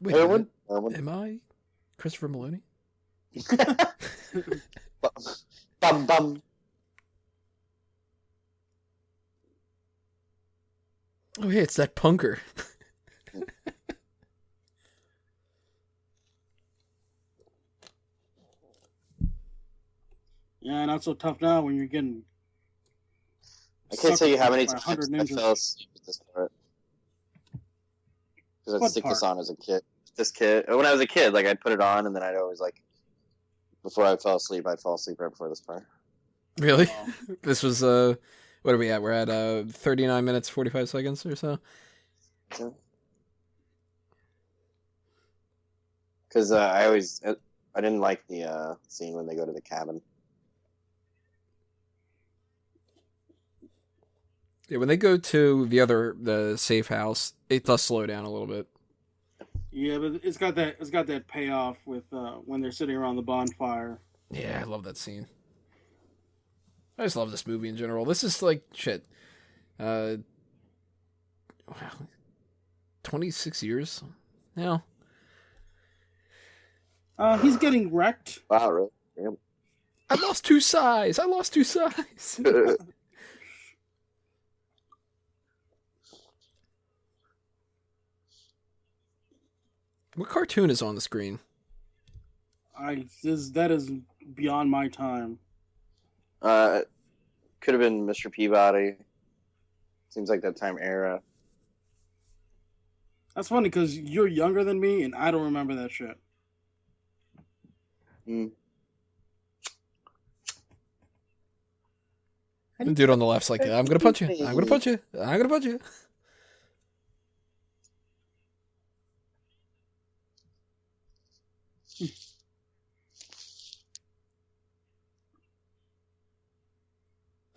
[SPEAKER 1] Wait,
[SPEAKER 3] Erwin?
[SPEAKER 1] am I Christopher Maloney?
[SPEAKER 3] Bum bum.
[SPEAKER 1] Oh, hey, it's that punker.
[SPEAKER 2] Yeah, not so tough now when you're getting.
[SPEAKER 3] I can't tell you how many
[SPEAKER 2] sucked
[SPEAKER 3] times
[SPEAKER 2] by 100
[SPEAKER 3] I
[SPEAKER 2] ninjas.
[SPEAKER 3] fell asleep with this part. Because I'd
[SPEAKER 2] What
[SPEAKER 3] stick this
[SPEAKER 2] part?
[SPEAKER 3] on as a kid. When I was a kid, like, I'd put it on, and then I'd always, like, before I fell asleep, I'd fall asleep right before this part.
[SPEAKER 1] Really?
[SPEAKER 2] Oh.
[SPEAKER 1] This was, what are we at? We're at 39 minutes, 45 seconds or so.
[SPEAKER 3] Because I didn't like the scene when they go to the cabin.
[SPEAKER 1] Yeah, when they go to the safe house, it does slow down a little bit.
[SPEAKER 2] Yeah, but it's got that payoff with when they're sitting around the bonfire.
[SPEAKER 1] Yeah, I love that scene. I just love this movie in general. This is like shit. Wow, 26 years now.
[SPEAKER 2] He's getting wrecked.
[SPEAKER 3] Wow, really? Damn.
[SPEAKER 1] I lost 2 size. What cartoon is on the screen?
[SPEAKER 2] That is beyond my time.
[SPEAKER 3] Could have been Mr. Peabody. Seems like that time era.
[SPEAKER 2] That's funny because you're younger than me and I don't remember that shit.
[SPEAKER 3] Mm.
[SPEAKER 1] The dude on the left's like, I'm gonna punch you. I'm gonna punch you. I'm gonna punch you.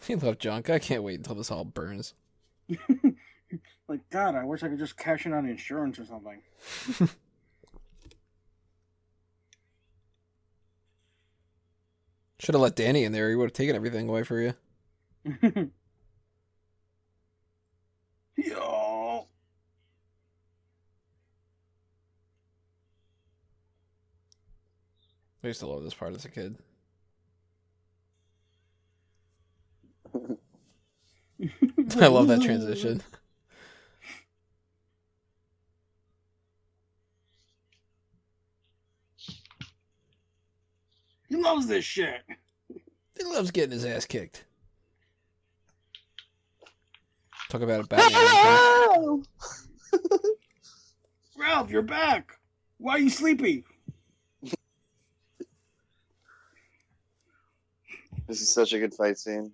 [SPEAKER 1] You love junk. I can't wait until this all burns.
[SPEAKER 2] Like, God, I wish I could just cash in on insurance or something.
[SPEAKER 1] Should have let Danny in there. He would have taken everything away for you.
[SPEAKER 2] Yo.
[SPEAKER 1] I used to love this part as a kid. I love that transition.
[SPEAKER 2] He loves this shit.
[SPEAKER 1] He loves getting his ass kicked. Talk about a Batman.
[SPEAKER 2] Ralph, you're back. Why are you sleepy?
[SPEAKER 3] This is such a good fight scene.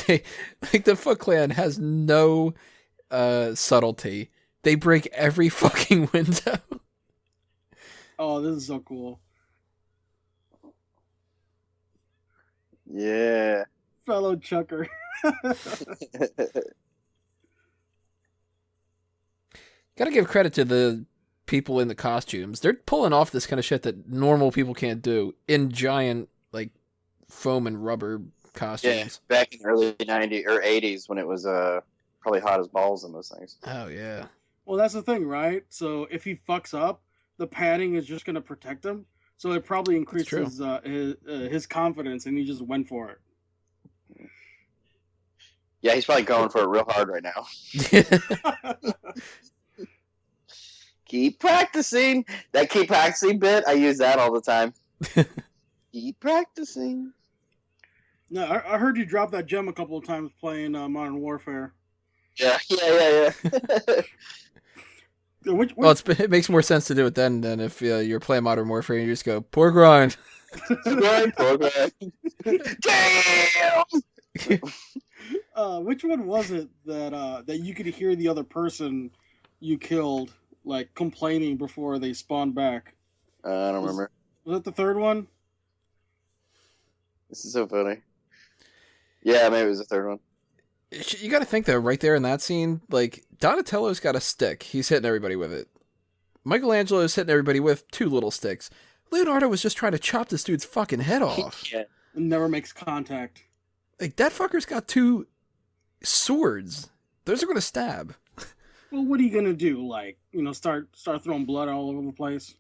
[SPEAKER 1] Like the Foot Clan has no subtlety. They break every fucking window.
[SPEAKER 2] Oh, this is so cool.
[SPEAKER 3] Yeah.
[SPEAKER 2] Fellow Chucker.
[SPEAKER 1] Gotta give credit to the people in the costumes. They're pulling off this kind of shit that normal people can't do in giant, like, foam and rubber costumes.
[SPEAKER 3] Yeah, back in the early 90s or 80s when it was probably hot as balls in those things.
[SPEAKER 1] Oh, yeah.
[SPEAKER 2] Well, that's the thing, right? So if he fucks up, the padding is just going to protect him. So it probably increases his confidence, and he just went for it.
[SPEAKER 3] Yeah, he's probably going for it real hard right now. Keep practicing. That keep practicing bit, I use that all the time. Keep practicing.
[SPEAKER 2] No, I heard you drop that gem a couple of times playing Modern Warfare.
[SPEAKER 3] Yeah.
[SPEAKER 1] Well, it makes more sense to do it then than if you're playing Modern Warfare and you just go, poor grind.
[SPEAKER 3] Poor grind. Damn!
[SPEAKER 2] Which one was it that you could hear the other person you killed like complaining before they spawned back?
[SPEAKER 3] I don't remember.
[SPEAKER 2] Was that the third one?
[SPEAKER 3] This is so funny. Yeah, maybe it was the third one.
[SPEAKER 1] You got to think though, right there in that scene, like Donatello's got a stick. He's hitting everybody with it. Michelangelo's hitting everybody with 2 little sticks. Leonardo was just trying to chop this dude's fucking head off.
[SPEAKER 3] Yeah.
[SPEAKER 2] It never makes contact.
[SPEAKER 1] Like, that fucker's got 2 swords. Those are going to stab.
[SPEAKER 2] Well, what are you gonna do? Like, start throwing blood all over the place?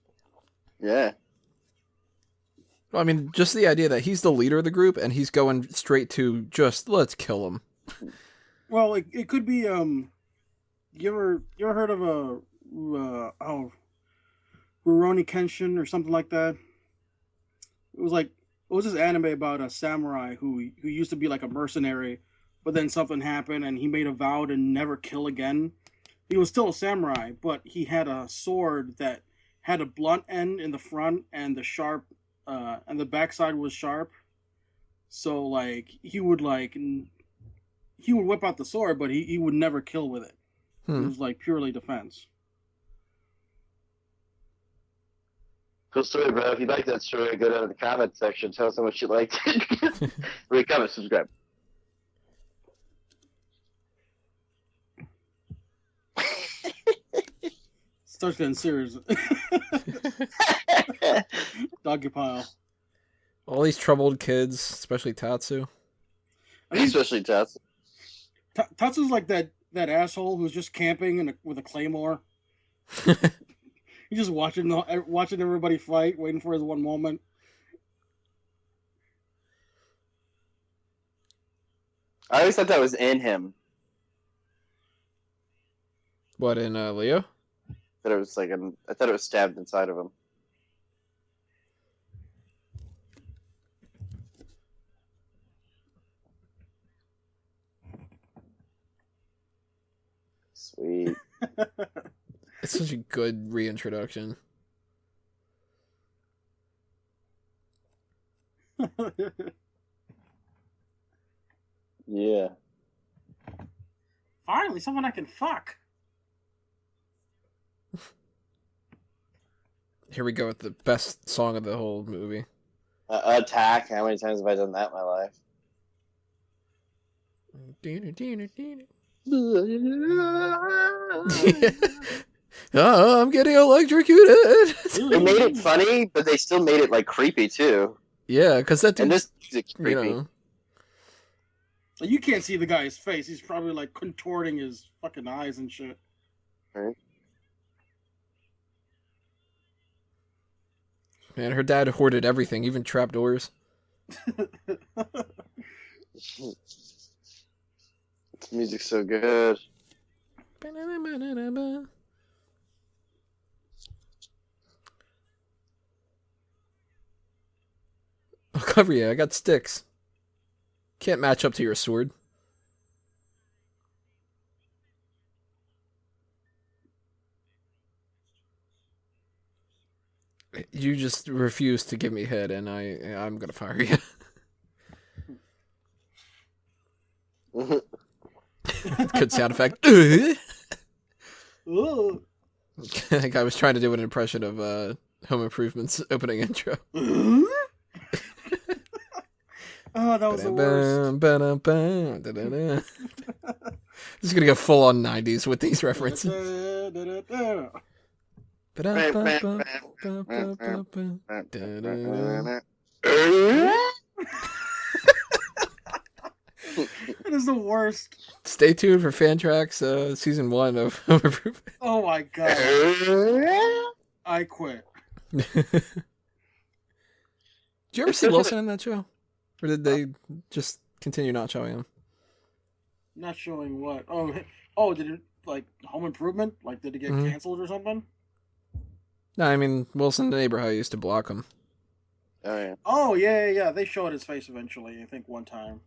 [SPEAKER 3] Yeah.
[SPEAKER 1] I mean, just the idea that he's the leader of the group and he's going straight to just, let's kill him.
[SPEAKER 2] Well, it could be, you ever heard of Rurouni Kenshin or something like that? It was this anime about a samurai who used to be like a mercenary, but then something happened and he made a vow to never kill again. He was still a samurai, but he had a sword that had a blunt end in the front and the sharp, and the backside was sharp. So like he would whip out the sword, but he would never kill with it. It was like purely defense.
[SPEAKER 3] Cool story, bro. If you like that story, go down to the comment section. Tell us how much you liked it. Rate, comment, subscribe.
[SPEAKER 2] Starts getting serious. Doggy pile.
[SPEAKER 1] All these troubled kids, especially Tatsu.
[SPEAKER 3] Especially Tatsu.
[SPEAKER 2] Tatsu's like that asshole who's just camping with a claymore. He's just watching everybody fight, waiting for his one moment.
[SPEAKER 3] I always thought that was in him.
[SPEAKER 1] What, in Leo?
[SPEAKER 3] That it was like I thought it was stabbed inside of him. Sweet.
[SPEAKER 1] It's such a good reintroduction.
[SPEAKER 3] Yeah.
[SPEAKER 2] Finally, someone I can fuck.
[SPEAKER 1] Here we go with the best song of the whole movie.
[SPEAKER 3] Attack. How many times have I done that in my life?
[SPEAKER 1] Oh, I'm getting electrocuted.
[SPEAKER 3] They made it funny, but they still made it like creepy too.
[SPEAKER 1] Yeah, because that
[SPEAKER 3] And
[SPEAKER 1] dude's,
[SPEAKER 3] this music's creepy.
[SPEAKER 2] You can't see the guy's face. He's probably like contorting his fucking eyes and shit.
[SPEAKER 3] Right?
[SPEAKER 1] Man, her dad hoarded everything, even trapdoors.
[SPEAKER 3] This music's so good.
[SPEAKER 1] I'll cover you. I got sticks. Can't match up to your sword. You just refuse to give me head, and I'm gonna fire you. Good sound effect.
[SPEAKER 2] Ooh.
[SPEAKER 1] Like I was trying to do an impression of Home Improvement's opening intro.
[SPEAKER 2] Oh, that was the worst.
[SPEAKER 1] Just gonna go full on 90s with these references.
[SPEAKER 2] That is the worst.
[SPEAKER 1] Stay tuned for FanTracks season 1 of Home Improvement.
[SPEAKER 2] Oh my god. I quit.
[SPEAKER 1] Did you ever see Wilson in that show? Or did they just continue not showing him?
[SPEAKER 2] Not showing what? Oh, did it, like, Home Improvement? Like, did it get canceled or something?
[SPEAKER 1] No, I mean, Wilson and Abraham used to block him.
[SPEAKER 3] Oh, yeah.
[SPEAKER 2] Oh, yeah. They showed his face eventually, I think, one time.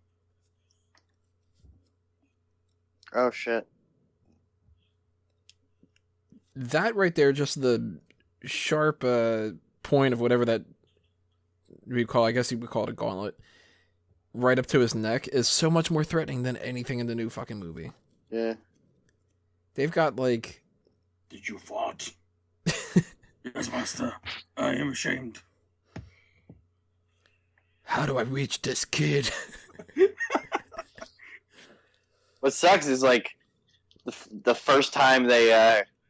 [SPEAKER 3] Oh, shit.
[SPEAKER 1] That right there, just the sharp point of whatever that we call, I guess you would call it a gauntlet, right up to his neck, is so much more threatening than anything in the new fucking movie.
[SPEAKER 3] Yeah.
[SPEAKER 1] They've got, like...
[SPEAKER 2] Did you fought? Yes, master. I am ashamed.
[SPEAKER 1] How do I reach this kid?
[SPEAKER 3] What sucks is, like, the first time they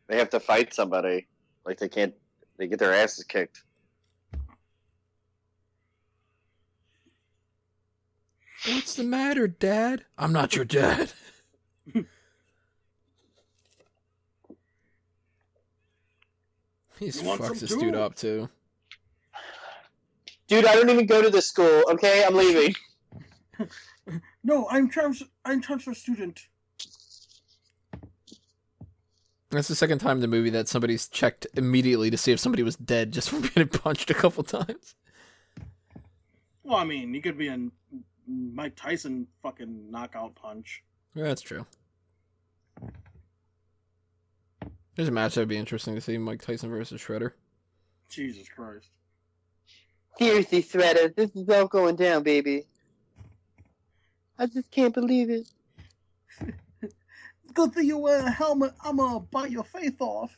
[SPEAKER 3] have to fight somebody, like, they get their asses kicked.
[SPEAKER 1] What's the matter, Dad? I'm not your dad. He's fucks this dude up, too.
[SPEAKER 3] Dude, I don't even go to this school, okay? I'm leaving.
[SPEAKER 2] No, I'm transfer student.
[SPEAKER 1] That's the second time in the movie that somebody's checked immediately to see if somebody was dead just from getting punched a couple times.
[SPEAKER 2] Well, I mean, he could be a Mike Tyson fucking knockout punch.
[SPEAKER 1] Yeah, that's true. There's a match that'd be interesting to see, Mike Tyson versus Shredder.
[SPEAKER 2] Jesus Christ.
[SPEAKER 3] Seriously, Shredder, this is all going down, baby. I just can't believe it.
[SPEAKER 2] Good thing you wear a helmet. I'm gonna bite your face off.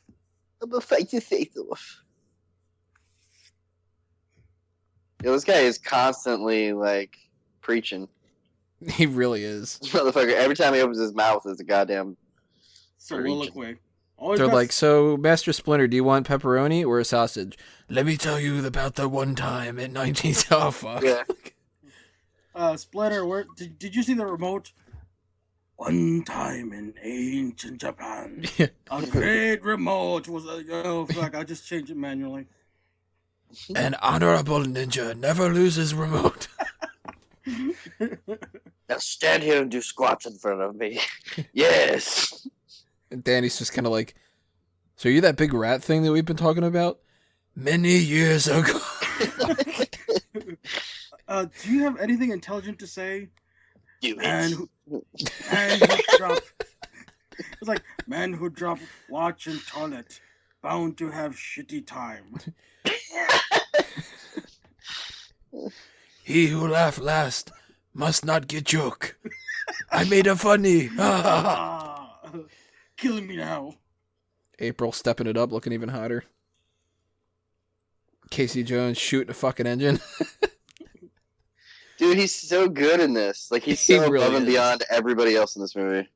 [SPEAKER 3] I'm gonna fight your face off. Yeah, this guy is constantly, like, preaching.
[SPEAKER 1] He really is.
[SPEAKER 3] This motherfucker, every time he opens his mouth, is a goddamn...
[SPEAKER 2] Soliloquy.
[SPEAKER 1] They're like, so, Master Splinter, do you want pepperoni or a sausage? Let me tell you about the one time in 19... Oh, fuck.
[SPEAKER 2] Yeah. Splinter, did you see the remote? One time in ancient Japan, a great remote was oh fuck! I just changed it manually.
[SPEAKER 1] An honorable ninja never loses remote.
[SPEAKER 3] Now stand here and do squats in front of me. Yes.
[SPEAKER 1] And Danny's just kind of like, so you're that big rat thing that we've been talking about? Many years ago.
[SPEAKER 2] Do you have anything intelligent to say? Man who dropped. It's like man who dropped watch in toilet, bound to have shitty time.
[SPEAKER 1] He who laugh last must not get joke. I made a funny.
[SPEAKER 2] Killing me now.
[SPEAKER 1] April stepping it up, looking even hotter. Casey Jones shooting a fucking engine.
[SPEAKER 3] Dude, he's so good in this. Like, he's so
[SPEAKER 1] really
[SPEAKER 3] above and
[SPEAKER 1] is.
[SPEAKER 3] beyond everybody else in this movie.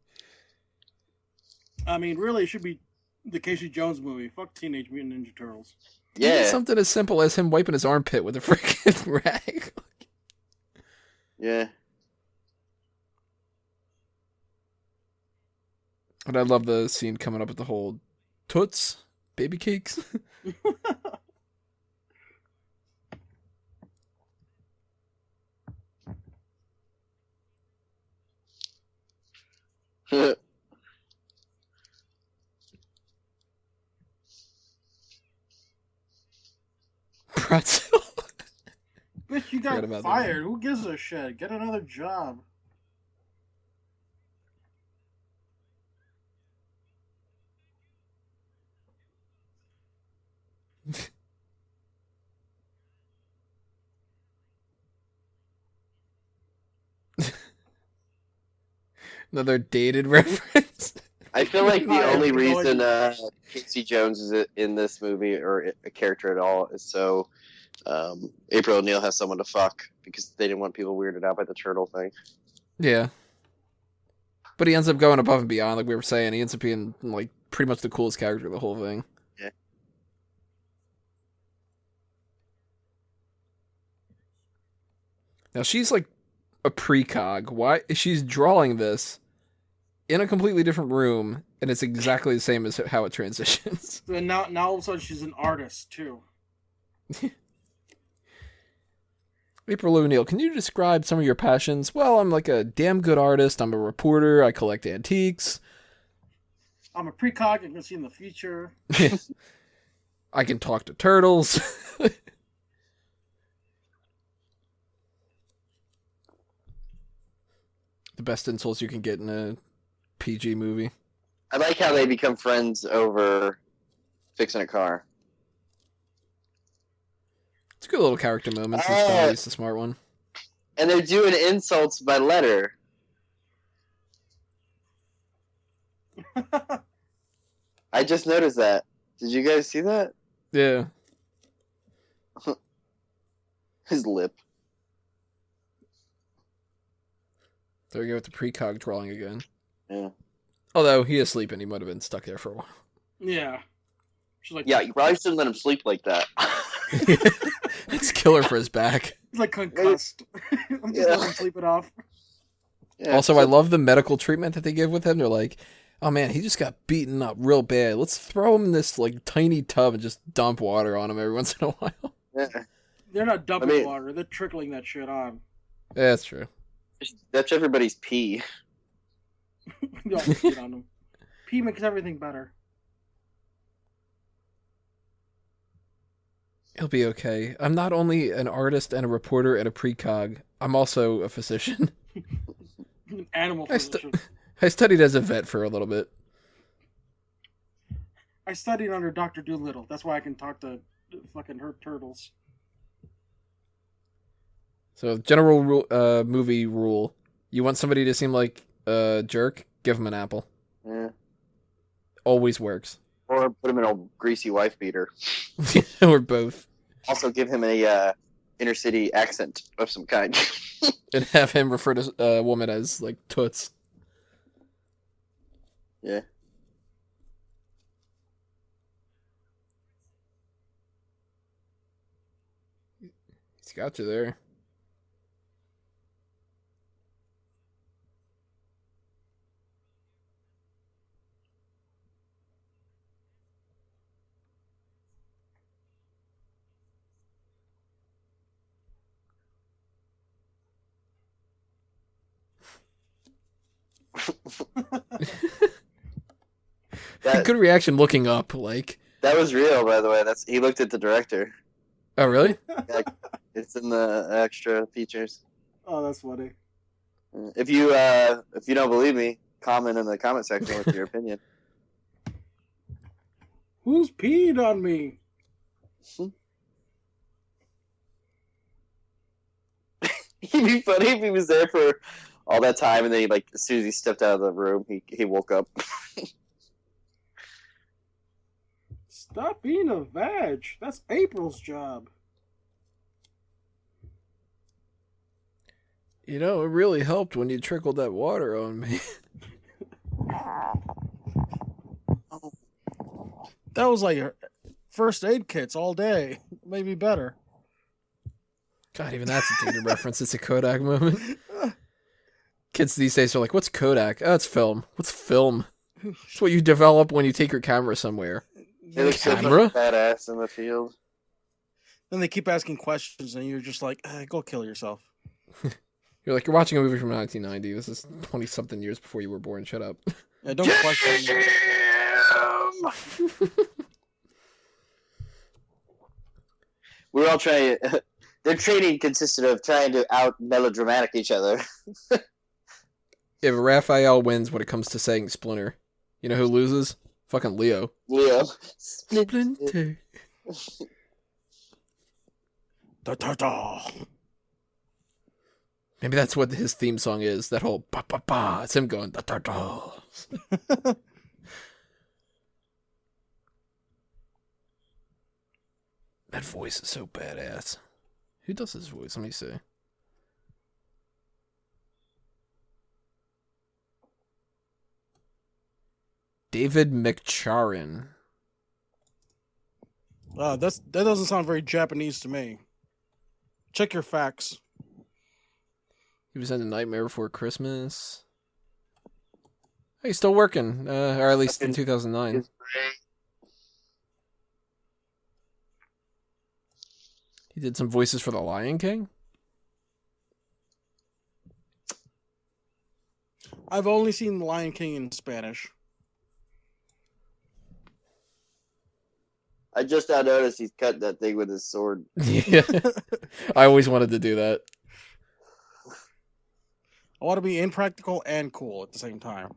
[SPEAKER 2] I mean, really, it should be the Casey Jones movie. Fuck Teenage Mutant Ninja Turtles.
[SPEAKER 3] Yeah.
[SPEAKER 1] Even something as simple as him wiping his armpit with a freaking rag.
[SPEAKER 3] Yeah.
[SPEAKER 1] And I love the scene coming up with the whole toots, baby cakes. Pretzel.
[SPEAKER 2] Bitch, you got fired. Who gives a shit? Get another job.
[SPEAKER 1] Another dated reference.
[SPEAKER 3] I feel like the only reason Casey Jones is in this movie, or a character at all, is so April O'Neil has someone to fuck, because they didn't want people weirded out by the turtle thing.
[SPEAKER 1] Yeah. But he ends up going above and beyond, like we were saying. He ends up being, like, pretty much the coolest character of the whole thing.
[SPEAKER 3] Yeah.
[SPEAKER 1] Now, she's, like, a precog. Why? She's drawing this in a completely different room, and it's exactly the same as how it transitions.
[SPEAKER 2] And now all of a sudden she's an artist too.
[SPEAKER 1] April O'Neil, can you describe some of your passions? Well, I'm like a damn good artist. I'm a reporter. I collect antiques.
[SPEAKER 2] I'm a precog. I can see in the future.
[SPEAKER 1] I can talk to turtles. The best insults you can get in a PG movie.
[SPEAKER 3] I like how they become friends over fixing a car.
[SPEAKER 1] It's a good little character moment since Dolly's the smart one.
[SPEAKER 3] And they're doing insults by letter. I just noticed that. Did you guys see that?
[SPEAKER 1] Yeah.
[SPEAKER 3] His lip.
[SPEAKER 1] There we go with the precog drawing again.
[SPEAKER 3] Yeah.
[SPEAKER 1] Although he is sleeping, he might have been stuck there for a while.
[SPEAKER 2] Yeah. She's like,
[SPEAKER 3] Yeah, you probably shouldn't let him sleep like that.
[SPEAKER 1] It's killer for his back.
[SPEAKER 2] he's like concussed. I'm just letting him sleep it off.
[SPEAKER 3] Yeah,
[SPEAKER 1] Also, I love the medical treatment that they give with him. They're like, oh man, he just got beaten up real bad. Let's throw him in this like tiny tub and just dump water on him every once in a while.
[SPEAKER 3] Yeah.
[SPEAKER 2] They're not dumping water. They're trickling that shit on.
[SPEAKER 1] Yeah, that's true.
[SPEAKER 3] That's everybody's pee.
[SPEAKER 2] You always shit on them. Pee makes everything better.
[SPEAKER 1] He'll be okay. I'm not only an artist and a reporter and a precog, I'm also a physician.
[SPEAKER 2] An animal physician.
[SPEAKER 1] I studied as a vet for a little bit.
[SPEAKER 2] I studied under Dr. Doolittle. That's why I can talk to fucking hurt turtles.
[SPEAKER 1] So, general movie rule. You want somebody to seem like a jerk? Give them an apple.
[SPEAKER 3] Yeah.
[SPEAKER 1] Always works.
[SPEAKER 3] Or put him in a greasy wife beater.
[SPEAKER 1] Or both.
[SPEAKER 3] Also give him a inner city accent of some kind.
[SPEAKER 1] And have him refer to a woman as, like, toots.
[SPEAKER 3] Yeah.
[SPEAKER 1] He's got you there. Good reaction looking up, like.
[SPEAKER 3] That was real, by the way. He looked at the director.
[SPEAKER 1] Oh, really?
[SPEAKER 3] Yeah, it's in the extra features.
[SPEAKER 2] Oh, that's funny.
[SPEAKER 3] If you don't believe me, comment in the comment section with your opinion.
[SPEAKER 2] Who's peed on me?
[SPEAKER 3] He'd be funny if he was there for all that time, and then as soon as he stepped out of the room, he woke up.
[SPEAKER 2] Stop being a vag. That's April's job.
[SPEAKER 1] You know, it really helped when you trickled that water on me.
[SPEAKER 2] That was like first aid kits all day. Maybe better.
[SPEAKER 1] God, even that's a dated reference. It's a Kodak moment. Kids these days are like, what's Kodak? Oh, it's film. What's film? It's what you develop when you take your camera somewhere.
[SPEAKER 3] They look so
[SPEAKER 1] Camera?
[SPEAKER 3] badass in the field.
[SPEAKER 2] Then they keep asking questions, and you're just like, go kill yourself.
[SPEAKER 1] You're like, you're watching a movie from 1990. This is 20-something years before you were born. Shut up.
[SPEAKER 2] Yeah, don't question.
[SPEAKER 3] We're all trying. Their training consisted of trying to out melodramatic each other.
[SPEAKER 1] If Raphael wins when it comes to saying Splinter, you know who loses? Fucking Leo.
[SPEAKER 3] Leo.
[SPEAKER 1] Splinter.
[SPEAKER 2] Da da da.
[SPEAKER 1] Maybe that's what his theme song is. That whole ba ba ba. It's him going da da da. That voice is so badass. Who does his voice? Let me see. David McCharron.
[SPEAKER 2] That doesn't sound very Japanese to me. Check your facts.
[SPEAKER 1] He was in The Nightmare Before Christmas. He's still working, or at least in 2009. He did some voices for The Lion King.
[SPEAKER 2] I've only seen The Lion King in Spanish.
[SPEAKER 3] I just now noticed he's cut that thing with his sword.
[SPEAKER 1] Yeah, I always wanted to do that.
[SPEAKER 2] I want to be impractical and cool at the same time.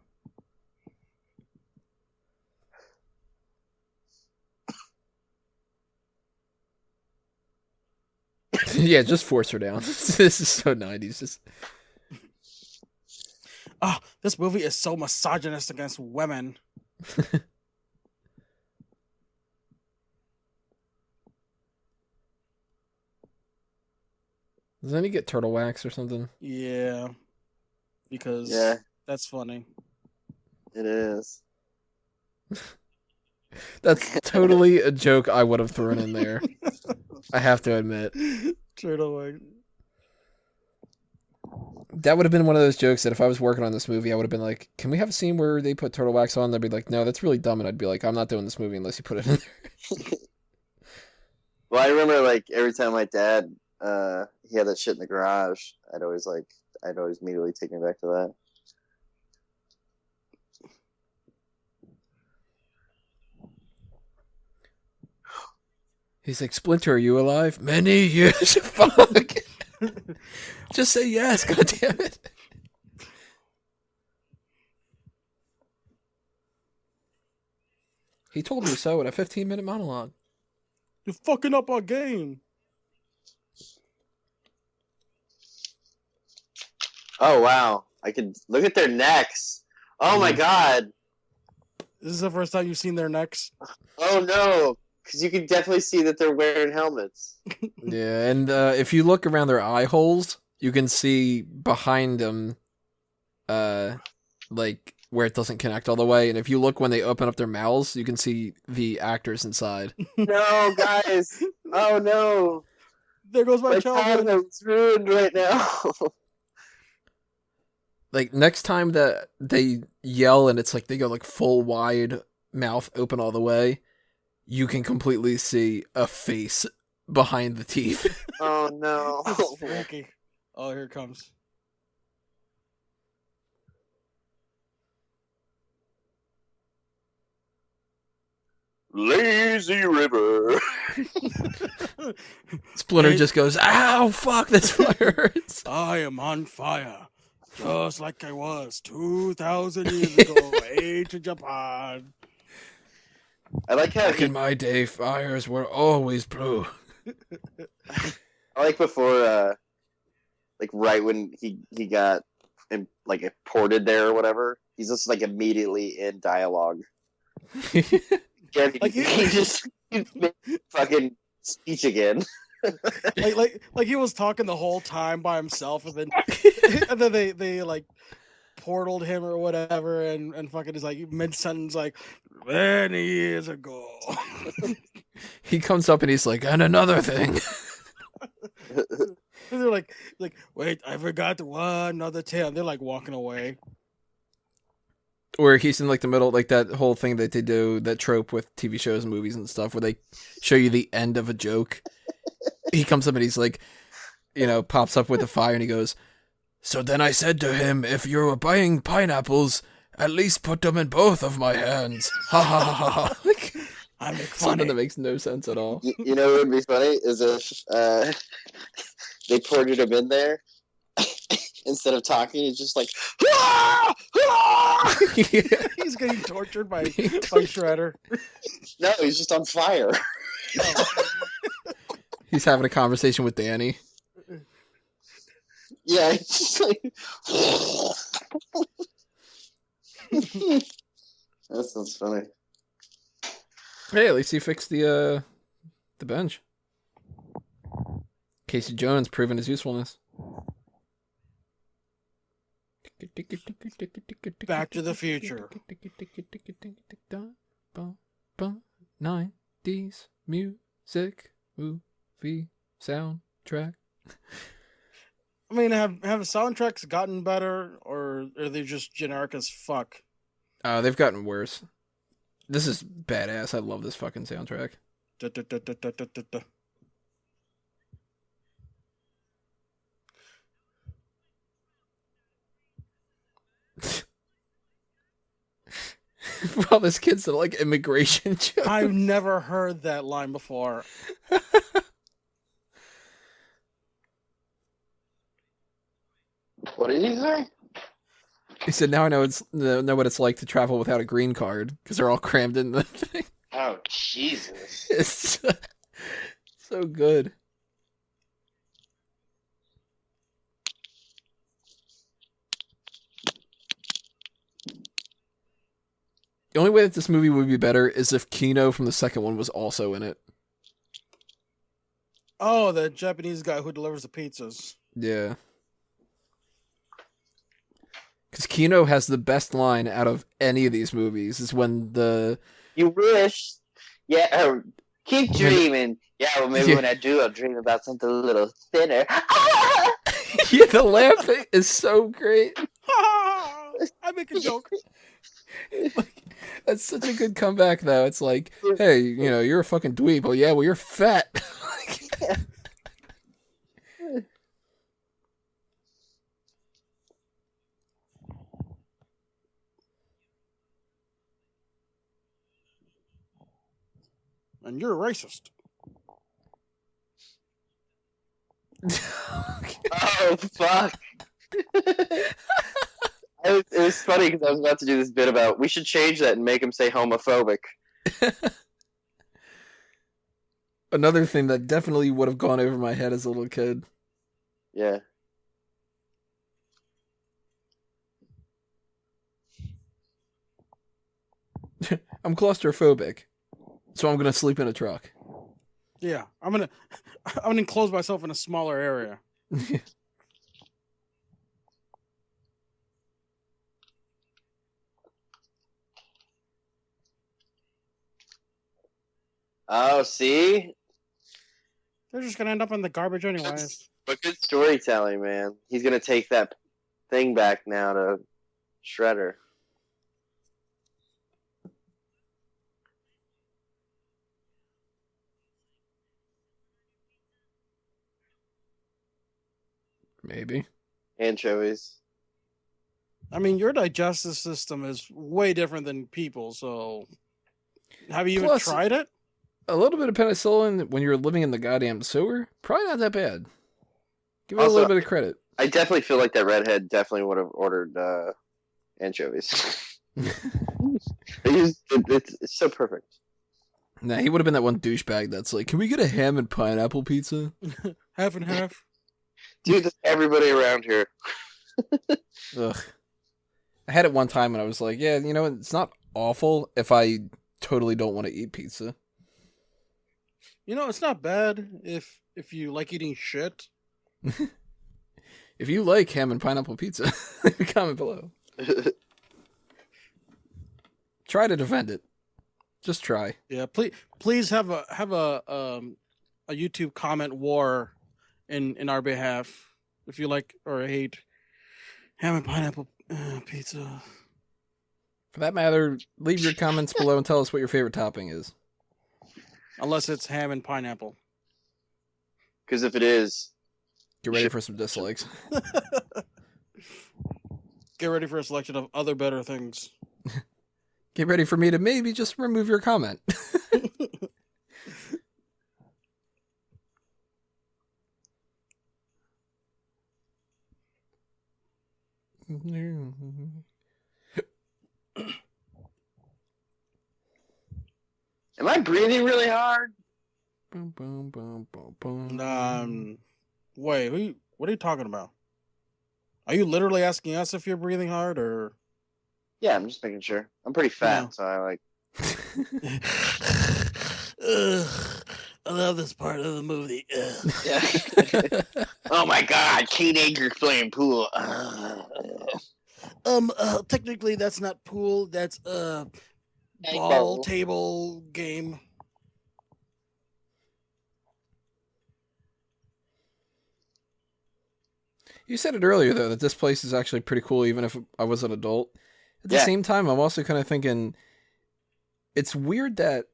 [SPEAKER 1] Yeah, just force her down. This is so 90s. Just...
[SPEAKER 2] Oh, this movie is so misogynist against women.
[SPEAKER 1] Doesn't he get turtle wax or something?
[SPEAKER 2] Yeah. Because that's funny.
[SPEAKER 3] It is.
[SPEAKER 1] That's totally a joke I would have thrown in there. I have to admit.
[SPEAKER 2] Turtle wax.
[SPEAKER 1] That would have been one of those jokes that if I was working on this movie, I would have been like, can we have a scene where they put turtle wax on? They'd be like, no, that's really dumb. And I'd be like, I'm not doing this movie unless you put it in there.
[SPEAKER 3] Well, I remember like every time my dad he had that shit in the garage, I'd always immediately take me back to that.
[SPEAKER 1] He's like, Splinter, are you alive? Many years. Fuck. Just say yes, goddammit. He told me so in a 15-minute monologue.
[SPEAKER 2] You're fucking up our game.
[SPEAKER 3] Oh wow! I can look at their necks. Oh my god!
[SPEAKER 2] This is the first time you've seen their necks?
[SPEAKER 3] Oh no! Because you can definitely see that they're wearing helmets.
[SPEAKER 1] Yeah, and if you look around their eye holes, you can see behind them, like where it doesn't connect all the way. And if you look when they open up their mouths, you can see the actors inside.
[SPEAKER 3] No, guys! Oh no!
[SPEAKER 2] There goes my childhood.
[SPEAKER 3] It's ruined right now.
[SPEAKER 1] Like next time that they yell and it's like they go like full wide mouth open all the way, you can completely see a face behind the teeth.
[SPEAKER 3] Oh no!
[SPEAKER 2] That's freaky. Oh, here it comes.
[SPEAKER 3] Lazy River.
[SPEAKER 1] Splinter just goes, ow, fuck, this fire hurts.
[SPEAKER 2] I am on fire. Just like I was 2,000 years ago, ancient Japan.
[SPEAKER 3] I like how
[SPEAKER 1] Back in my day, fires were always blue.
[SPEAKER 3] I like before, like right when he got like imported there or whatever, he's just like immediately in dialogue. Yeah,
[SPEAKER 2] Like
[SPEAKER 3] he just made fucking speech again.
[SPEAKER 2] like he was talking the whole time by himself, and then they like portaled him or whatever, and fucking is like mid sentence like many years ago.
[SPEAKER 1] He comes up and he's like, and another thing.
[SPEAKER 2] And they're like wait, I forgot one other tale. And they're like walking away.
[SPEAKER 1] Or he's in like the middle, like that whole thing that they do, that trope with TV shows and movies and stuff, where they show you the end of a joke. He comes up and he's like, you know, pops up with a fire and he goes, so then I said to him, if you were buying pineapples, at least put them in both of my hands. Ha ha ha ha. Like,
[SPEAKER 2] I make
[SPEAKER 1] something
[SPEAKER 2] funny.
[SPEAKER 1] that makes no sense at all.
[SPEAKER 3] You know what would be funny is if they ported him in there. Instead of talking, he's just like, ah! Ah!
[SPEAKER 2] He's getting tortured by Shredder.
[SPEAKER 3] No, he's just on fire.
[SPEAKER 1] He's having a conversation with Danny.
[SPEAKER 3] Yeah, it's just like that sounds funny.
[SPEAKER 1] Hey, at least he fixed the bench. Casey Jones proving his usefulness.
[SPEAKER 2] Back to the Future.
[SPEAKER 1] 90s music movie soundtrack.
[SPEAKER 2] I mean, have soundtracks gotten better, or are they just generic as fuck?
[SPEAKER 1] They've gotten worse. This is badass. I love this fucking soundtrack.
[SPEAKER 2] Da, da, da, da, da, da, da, da.
[SPEAKER 1] For all those kids that like immigration jokes.
[SPEAKER 2] I've never heard that line before.
[SPEAKER 3] What did he say?
[SPEAKER 1] He said, "Now I know what it's like to travel without a green card because they're all crammed in the thing."
[SPEAKER 3] Oh, Jesus.
[SPEAKER 1] It's so good. The only way that this movie would be better is if Kino from the second one was also in it.
[SPEAKER 2] Oh, the Japanese guy who delivers the pizzas.
[SPEAKER 1] Yeah. Because Kino has the best line out of any of these movies is when the...
[SPEAKER 3] You wish. Yeah, keep dreaming. Yeah, well, maybe when I do, I'll dream about something a little thinner.
[SPEAKER 1] Yeah, the laugh is so great.
[SPEAKER 2] I make a joke.
[SPEAKER 1] Like, that's such a good comeback, though. It's like, hey, you're a fucking dweeb. Oh, yeah, well, you're fat.
[SPEAKER 2] And you're a racist.
[SPEAKER 3] Oh, fuck. It was funny because I was about to do this bit about we should change that and make him say homophobic.
[SPEAKER 1] Another thing that definitely would have gone over my head as a little kid.
[SPEAKER 3] Yeah.
[SPEAKER 1] I'm claustrophobic, so I'm gonna sleep in a truck.
[SPEAKER 2] Yeah, I'm gonna enclose myself in a smaller area.
[SPEAKER 3] Oh, see?
[SPEAKER 2] They're just gonna end up in the garbage anyways.
[SPEAKER 3] But good storytelling, man. He's gonna take that thing back now to Shredder.
[SPEAKER 1] Maybe.
[SPEAKER 3] Anchovies.
[SPEAKER 2] I mean, your digestive system is way different than people, so have you even tried it?
[SPEAKER 1] A little bit of penicillin when you're living in the goddamn sewer, probably not that bad. Give it a little bit of credit.
[SPEAKER 3] I definitely feel like that redhead definitely would have ordered anchovies. It's so perfect.
[SPEAKER 1] Nah, he would have been that one douchebag that's like, can we get a ham and pineapple pizza?
[SPEAKER 2] Half and half.
[SPEAKER 3] Dude, that's everybody around here.
[SPEAKER 1] Ugh. I had it one time and I was like, yeah, it's not awful if I totally don't want to eat pizza.
[SPEAKER 2] It's not bad if you like eating shit.
[SPEAKER 1] If you like ham and pineapple pizza, comment below. Try to defend it. Just try.
[SPEAKER 2] Yeah, please have a YouTube comment war in our behalf if you like or hate ham and pineapple pizza.
[SPEAKER 1] For that matter, leave your comments below and tell us what your favorite topping is.
[SPEAKER 2] Unless it's ham and pineapple.
[SPEAKER 3] Because if it is...
[SPEAKER 1] Get ready for some dislikes.
[SPEAKER 2] Get ready for a selection of other better things.
[SPEAKER 1] Get ready for me to maybe just remove your comment.
[SPEAKER 3] Am I breathing really hard?
[SPEAKER 2] Wait, what are you talking about? Are you literally asking us if you're breathing hard, or?
[SPEAKER 3] Yeah, I'm just making sure. I'm pretty fat, so I like...
[SPEAKER 2] I love this part of the movie.
[SPEAKER 3] Yeah. Oh my god, teenagers playing pool.
[SPEAKER 2] Technically that's not pool, that's ball table game.
[SPEAKER 1] You said it earlier though that this place is actually pretty cool, even if I was an adult. At the same time, I'm also kind of thinking it's weird that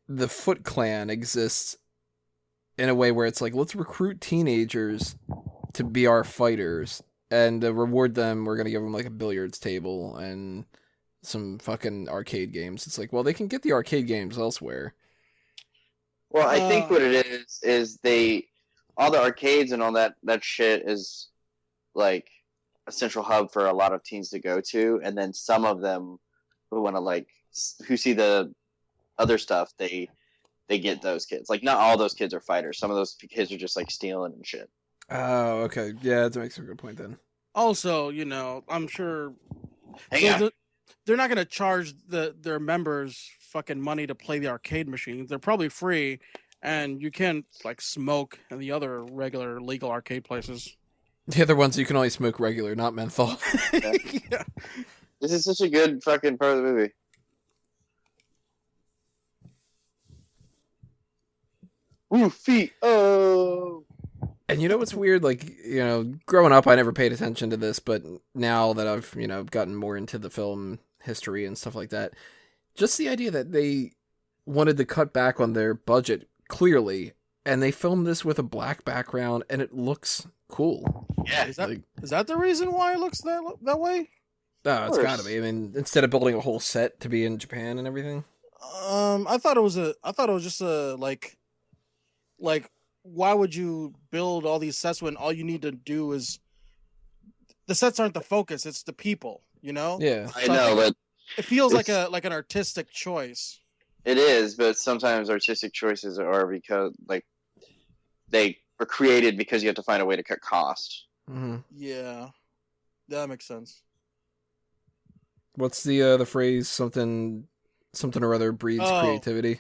[SPEAKER 1] the Foot Clan exists in a way where it's like, let's recruit teenagers to be our fighters, and to reward them, we're gonna give them like a billiards table and some fucking arcade games. It's like, well, they can get the arcade games elsewhere.
[SPEAKER 3] Well, I think what it is all the arcades and all that shit is like a central hub for a lot of teens to go to, and then some of them who want to who see the other stuff, they get those kids. Like, not all those kids are fighters. Some of those kids are just like stealing and shit.
[SPEAKER 1] Oh, okay. Yeah, that makes a good point then.
[SPEAKER 2] Also, I'm sure they're not going to charge their members fucking money to play the arcade machines. They're probably free, and you can't smoke in the other regular legal arcade places.
[SPEAKER 1] The other ones you can only smoke regular, not menthol.
[SPEAKER 2] Yeah.
[SPEAKER 3] This is such a good fucking part of the movie. Ooh, feet. Oh.
[SPEAKER 1] And you know what's weird? Growing up, I never paid attention to this, but now that I've, gotten more into the film history and stuff like that, just the idea that they wanted to cut back on their budget, clearly, and they filmed this with a black background, and it looks cool.
[SPEAKER 3] Yeah.
[SPEAKER 2] Is that the reason why it looks that way?
[SPEAKER 1] Oh, it's gotta be. I mean, instead of building a whole set to be in Japan and everything.
[SPEAKER 2] I thought it was just why would you build all these sets when all you need to do is the sets aren't the focus, it's the people,
[SPEAKER 1] Yeah.
[SPEAKER 3] I know, but
[SPEAKER 2] it feels like an artistic choice.
[SPEAKER 3] It is, but sometimes artistic choices are because they were created because you have to find a way to cut cost.
[SPEAKER 1] Mm-hmm.
[SPEAKER 2] Yeah, that makes sense.
[SPEAKER 1] What's the phrase? Something or other breeds creativity.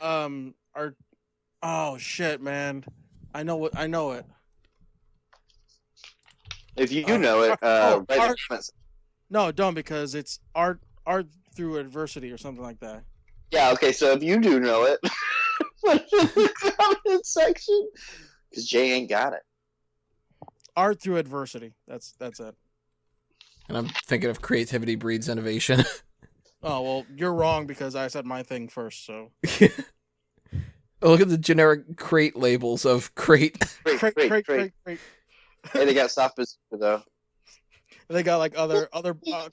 [SPEAKER 2] Oh shit, man! I know it.
[SPEAKER 3] If you know it, write in the comments.
[SPEAKER 2] No, don't, because it's art through adversity or something like that.
[SPEAKER 3] Yeah, okay, so if you do know it, put it in the comment section, because Jay ain't got it.
[SPEAKER 2] Art through adversity. That's it.
[SPEAKER 1] And I'm thinking of creativity breeds innovation.
[SPEAKER 2] Oh, well, you're wrong because I said my thing first, so.
[SPEAKER 1] Look at the generic crate labels of crate.
[SPEAKER 2] Crate.
[SPEAKER 3] Hey, they got soft bazooka, though.
[SPEAKER 2] They got other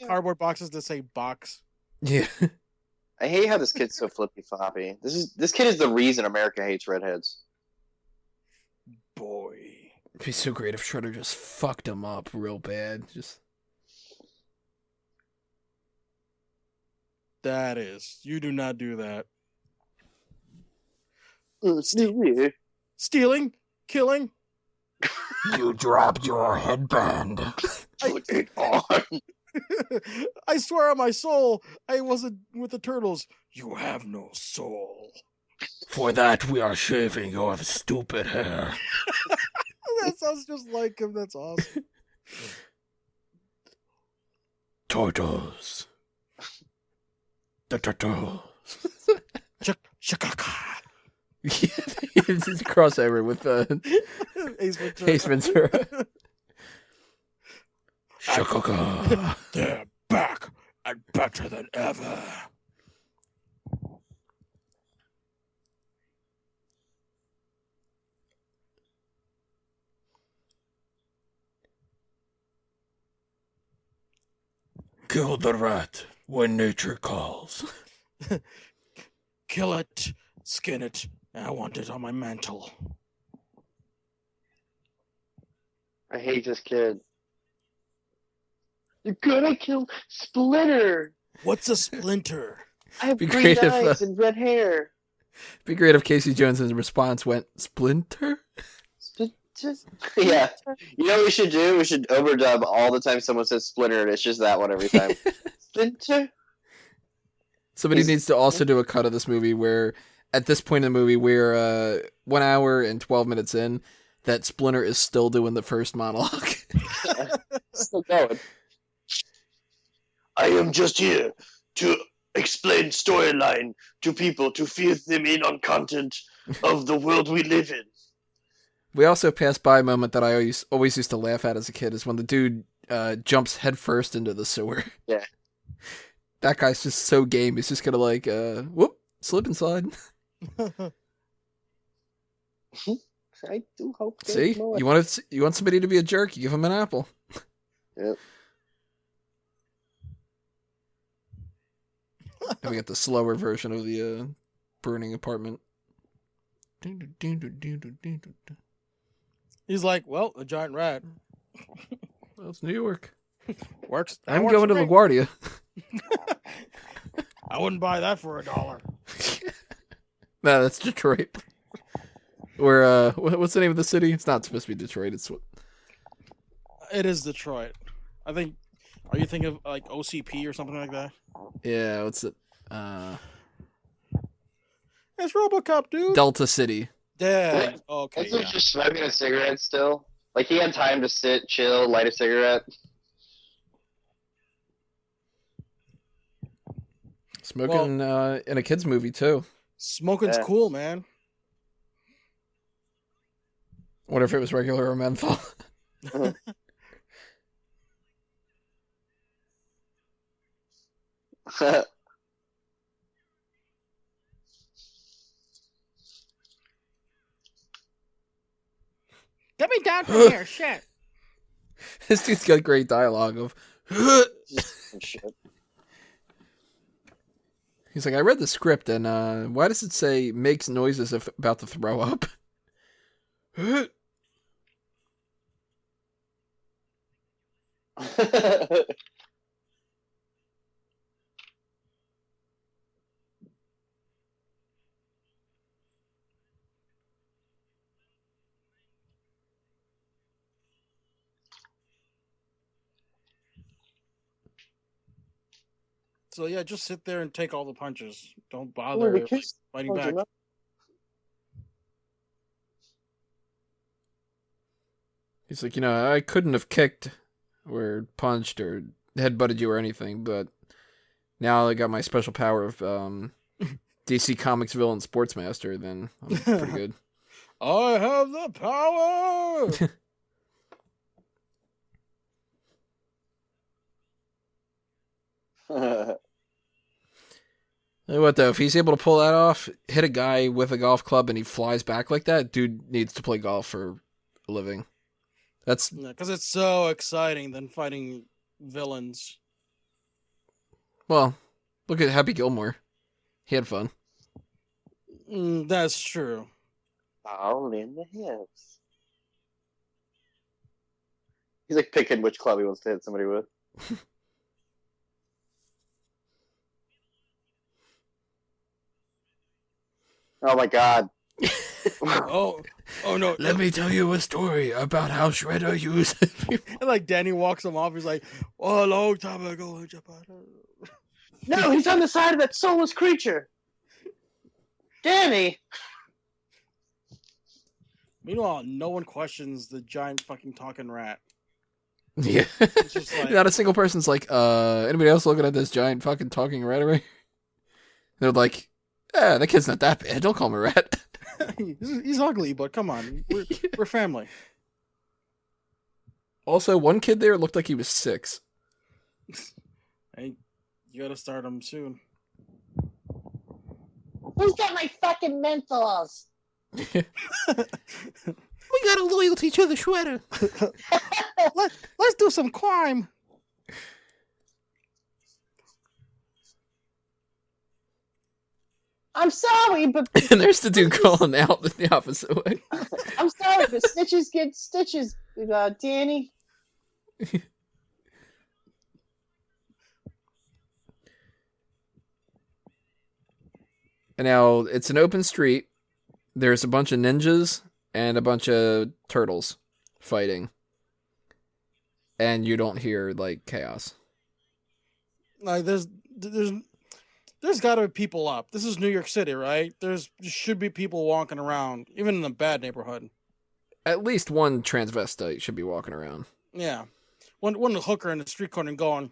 [SPEAKER 2] cardboard boxes that say box.
[SPEAKER 1] Yeah.
[SPEAKER 3] I hate how this kid's so flippy floppy. This kid is the reason America hates redheads.
[SPEAKER 2] Boy.
[SPEAKER 1] It'd be so great if Shredder just fucked him up real bad.
[SPEAKER 2] That is. You do not do that. Stealing? Killing?
[SPEAKER 1] You dropped your headband.
[SPEAKER 3] Put it on.
[SPEAKER 2] I swear on my soul, I wasn't with the turtles. You have no soul.
[SPEAKER 1] For that, we are shaving your stupid hair.
[SPEAKER 2] That sounds just like him. That's awesome.
[SPEAKER 1] Turtles. The turtles.
[SPEAKER 2] Shakaka.
[SPEAKER 1] It's a crossover with Ace Ventura. Shakaka.
[SPEAKER 2] They're back and better than ever.
[SPEAKER 1] Kill the rat when nature calls.
[SPEAKER 2] Kill it, skin it, I want it on my mantle.
[SPEAKER 3] I hate this kid. You're gonna kill Splinter.
[SPEAKER 2] What's a splinter?
[SPEAKER 3] I have
[SPEAKER 1] Be
[SPEAKER 3] green
[SPEAKER 1] creative,
[SPEAKER 3] eyes and red hair.
[SPEAKER 1] It'd be great if Casey Jones' response went, Splinter?
[SPEAKER 3] Yeah. You know what we should do? We should overdub all the time someone says Splinter, and it's just that one every time. Splinter?
[SPEAKER 1] Somebody needs to also do a cut of this movie where, at this point in the movie, we're 1 hour and 12 minutes in, that Splinter is still doing the first monologue.
[SPEAKER 3] Still going. I am just here to explain storyline to people to fill them in on content of the world we live in.
[SPEAKER 1] We also passed by a moment that I always used to laugh at as a kid is when the dude jumps headfirst into the sewer.
[SPEAKER 3] Yeah.
[SPEAKER 1] That guy's just so game. He's just gonna like, whoop, slip and slide.
[SPEAKER 3] I do hope.
[SPEAKER 1] See, you want somebody to be a jerk, you give him an apple.
[SPEAKER 3] Yep.
[SPEAKER 1] And we got the slower version of the burning apartment.
[SPEAKER 4] He's like, well, a giant rat.
[SPEAKER 1] Well, it's New York.
[SPEAKER 4] Works.
[SPEAKER 1] I'm going to LaGuardia.
[SPEAKER 4] I wouldn't buy that for $1.
[SPEAKER 1] No, that's Detroit. Or what's the name of the city? It's not supposed to be Detroit.
[SPEAKER 4] It is Detroit. I think. Are you thinking of like OCP or something like that?
[SPEAKER 1] Yeah, what's it?
[SPEAKER 4] It's RoboCop, dude.
[SPEAKER 1] Delta City.
[SPEAKER 4] Yeah. Okay.
[SPEAKER 3] He's just smoking a cigarette still. Like he had time to sit, chill, light a cigarette.
[SPEAKER 1] Smoking in a kids movie too.
[SPEAKER 4] Smoking's cool, man.
[SPEAKER 1] Wonder if it was regular or menthol.
[SPEAKER 4] Get me down from here, shit.
[SPEAKER 1] This dude's got great dialogue of.
[SPEAKER 3] Shit.
[SPEAKER 1] He's like, I read the script, and why does it say makes noises if about to throw up?
[SPEAKER 4] So yeah, just sit there and take all the punches. Don't bother fighting back.
[SPEAKER 1] He's like, I couldn't have kicked or punched or headbutted you or anything, but now I got my special power of DC Comics villain Sportsmaster, then I'm pretty good.
[SPEAKER 4] I have the power!
[SPEAKER 1] What though? If he's able to pull that off, hit a guy with a golf club and he flies back like that, dude needs to play golf for a living. That's
[SPEAKER 4] because it's so exciting than fighting villains.
[SPEAKER 1] Well, look at Happy Gilmore. He had fun.
[SPEAKER 4] That's true.
[SPEAKER 3] All in the hips. He's like picking which club he wants to hit somebody with. Oh my god.
[SPEAKER 4] oh no.
[SPEAKER 1] Let me tell you a story about how Shredder uses people.
[SPEAKER 4] And like Danny walks him off, he's like, a long time ago.
[SPEAKER 3] No, he's on the side of that soulless creature. Danny!
[SPEAKER 4] Meanwhile, no one questions the giant fucking talking rat.
[SPEAKER 1] Yeah.
[SPEAKER 4] It's just like,
[SPEAKER 1] not a single person's like, anybody else looking at this giant fucking talking rat away? They're like, that kid's not that bad. Don't call him a rat.
[SPEAKER 4] he's ugly, but come on. We're family.
[SPEAKER 1] Also, one kid there looked like he was 6.
[SPEAKER 4] Hey, you gotta start him soon.
[SPEAKER 3] Who's got my fucking menthols?
[SPEAKER 1] We got a loyalty to the Shredder.
[SPEAKER 4] Let's do some crime.
[SPEAKER 3] I'm sorry, but...
[SPEAKER 1] And there's the dude calling out the opposite way.
[SPEAKER 3] I'm sorry, but stitches get stitches, Danny.
[SPEAKER 1] And now, it's an open street. There's a bunch of ninjas and a bunch of turtles fighting. And you don't hear, like, chaos.
[SPEAKER 4] Like, there's got to be people up. This is New York City, right? There should be people walking around, even in a bad neighborhood.
[SPEAKER 1] At least one transvestite should be walking around.
[SPEAKER 4] Yeah. One hooker in the street corner and going,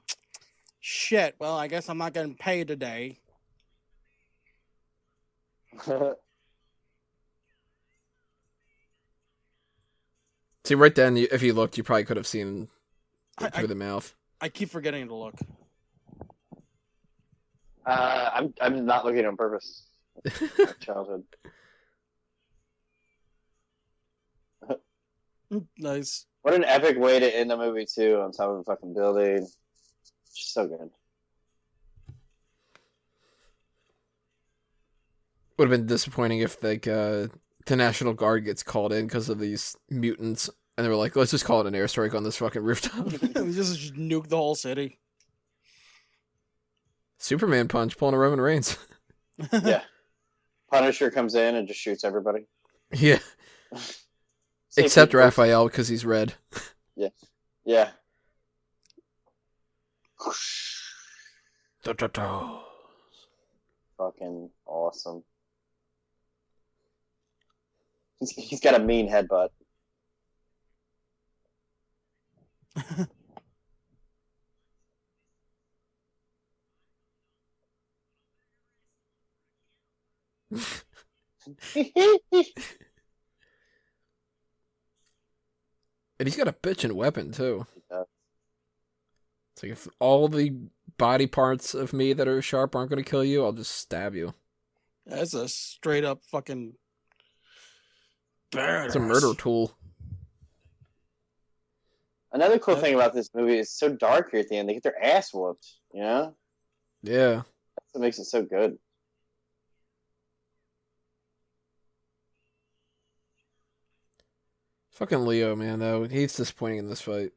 [SPEAKER 4] shit, well, I guess I'm not getting paid today.
[SPEAKER 1] See, right then, if you looked, you probably could have seen it through
[SPEAKER 4] I
[SPEAKER 1] the mouth.
[SPEAKER 4] I keep forgetting to look.
[SPEAKER 3] I'm not looking on purpose. Childhood.
[SPEAKER 4] Nice.
[SPEAKER 3] What an epic way to end a movie too, on top of a fucking building. Just so good.
[SPEAKER 1] Would have been disappointing if like the National Guard gets called in because of these mutants, and they were like, "Let's just call it an airstrike on this fucking rooftop."
[SPEAKER 4] We just nuke the whole city.
[SPEAKER 1] Superman punch pulling a Roman Reigns.
[SPEAKER 3] Yeah. Punisher comes in and just shoots everybody.
[SPEAKER 1] Yeah,
[SPEAKER 3] Same
[SPEAKER 1] except
[SPEAKER 3] people.
[SPEAKER 1] Raphael because he's red.
[SPEAKER 3] Yeah. Fucking awesome. He's got a mean headbutt.
[SPEAKER 1] And he's got a bitchin' weapon too.
[SPEAKER 3] Yeah.
[SPEAKER 1] It's like if all the body parts of me that are sharp aren't going to kill you, I'll just stab you.
[SPEAKER 4] That's a straight up fucking badass.
[SPEAKER 1] It's a murder tool.
[SPEAKER 3] Another cool thing about this movie is so dark here at the end. They get their ass whooped, you know?
[SPEAKER 1] Yeah.
[SPEAKER 3] That's what makes it so good.
[SPEAKER 1] Fucking Leo, man, though. He's disappointing in this fight.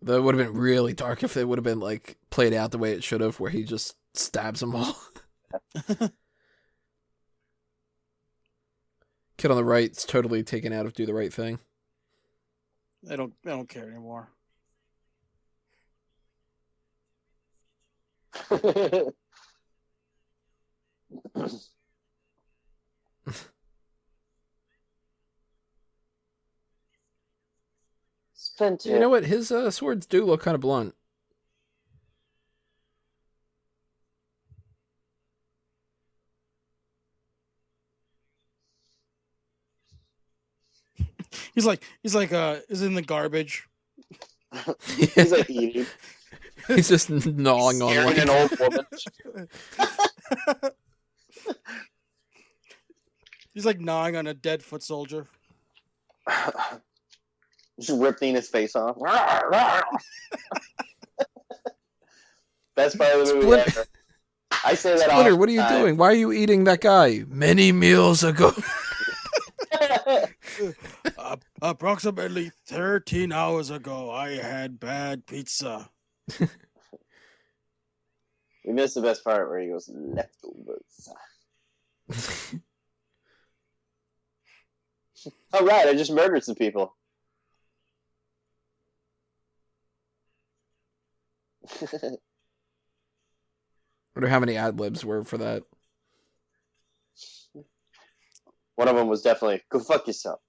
[SPEAKER 1] That would have been really dark if it would have been like played out the way it should have, where he just stabs them all. Kid on the right's totally taken out of Do the Right Thing.
[SPEAKER 4] I don't care anymore.
[SPEAKER 3] Splinter.
[SPEAKER 1] You know what? His swords do look kind of blunt.
[SPEAKER 4] He's in the garbage.
[SPEAKER 3] He's like eating.
[SPEAKER 1] He's just gnawing on
[SPEAKER 3] Staring
[SPEAKER 1] like
[SPEAKER 3] an old woman.
[SPEAKER 4] He's like gnawing on a dead foot soldier.
[SPEAKER 3] Just ripping his face off. Best part of the movie
[SPEAKER 1] Splinter.
[SPEAKER 3] ever. I say that all
[SPEAKER 1] Splinter,
[SPEAKER 3] the
[SPEAKER 1] what are you
[SPEAKER 3] time.
[SPEAKER 1] doing? Why are you eating that guy? Many meals ago.
[SPEAKER 4] Approximately 13 hours ago, I had bad pizza.
[SPEAKER 3] We missed the best part where he goes leftovers. Oh right, I just murdered some people.
[SPEAKER 1] Wonder how many ad libs were for that.
[SPEAKER 3] One of them was definitely go fuck yourself.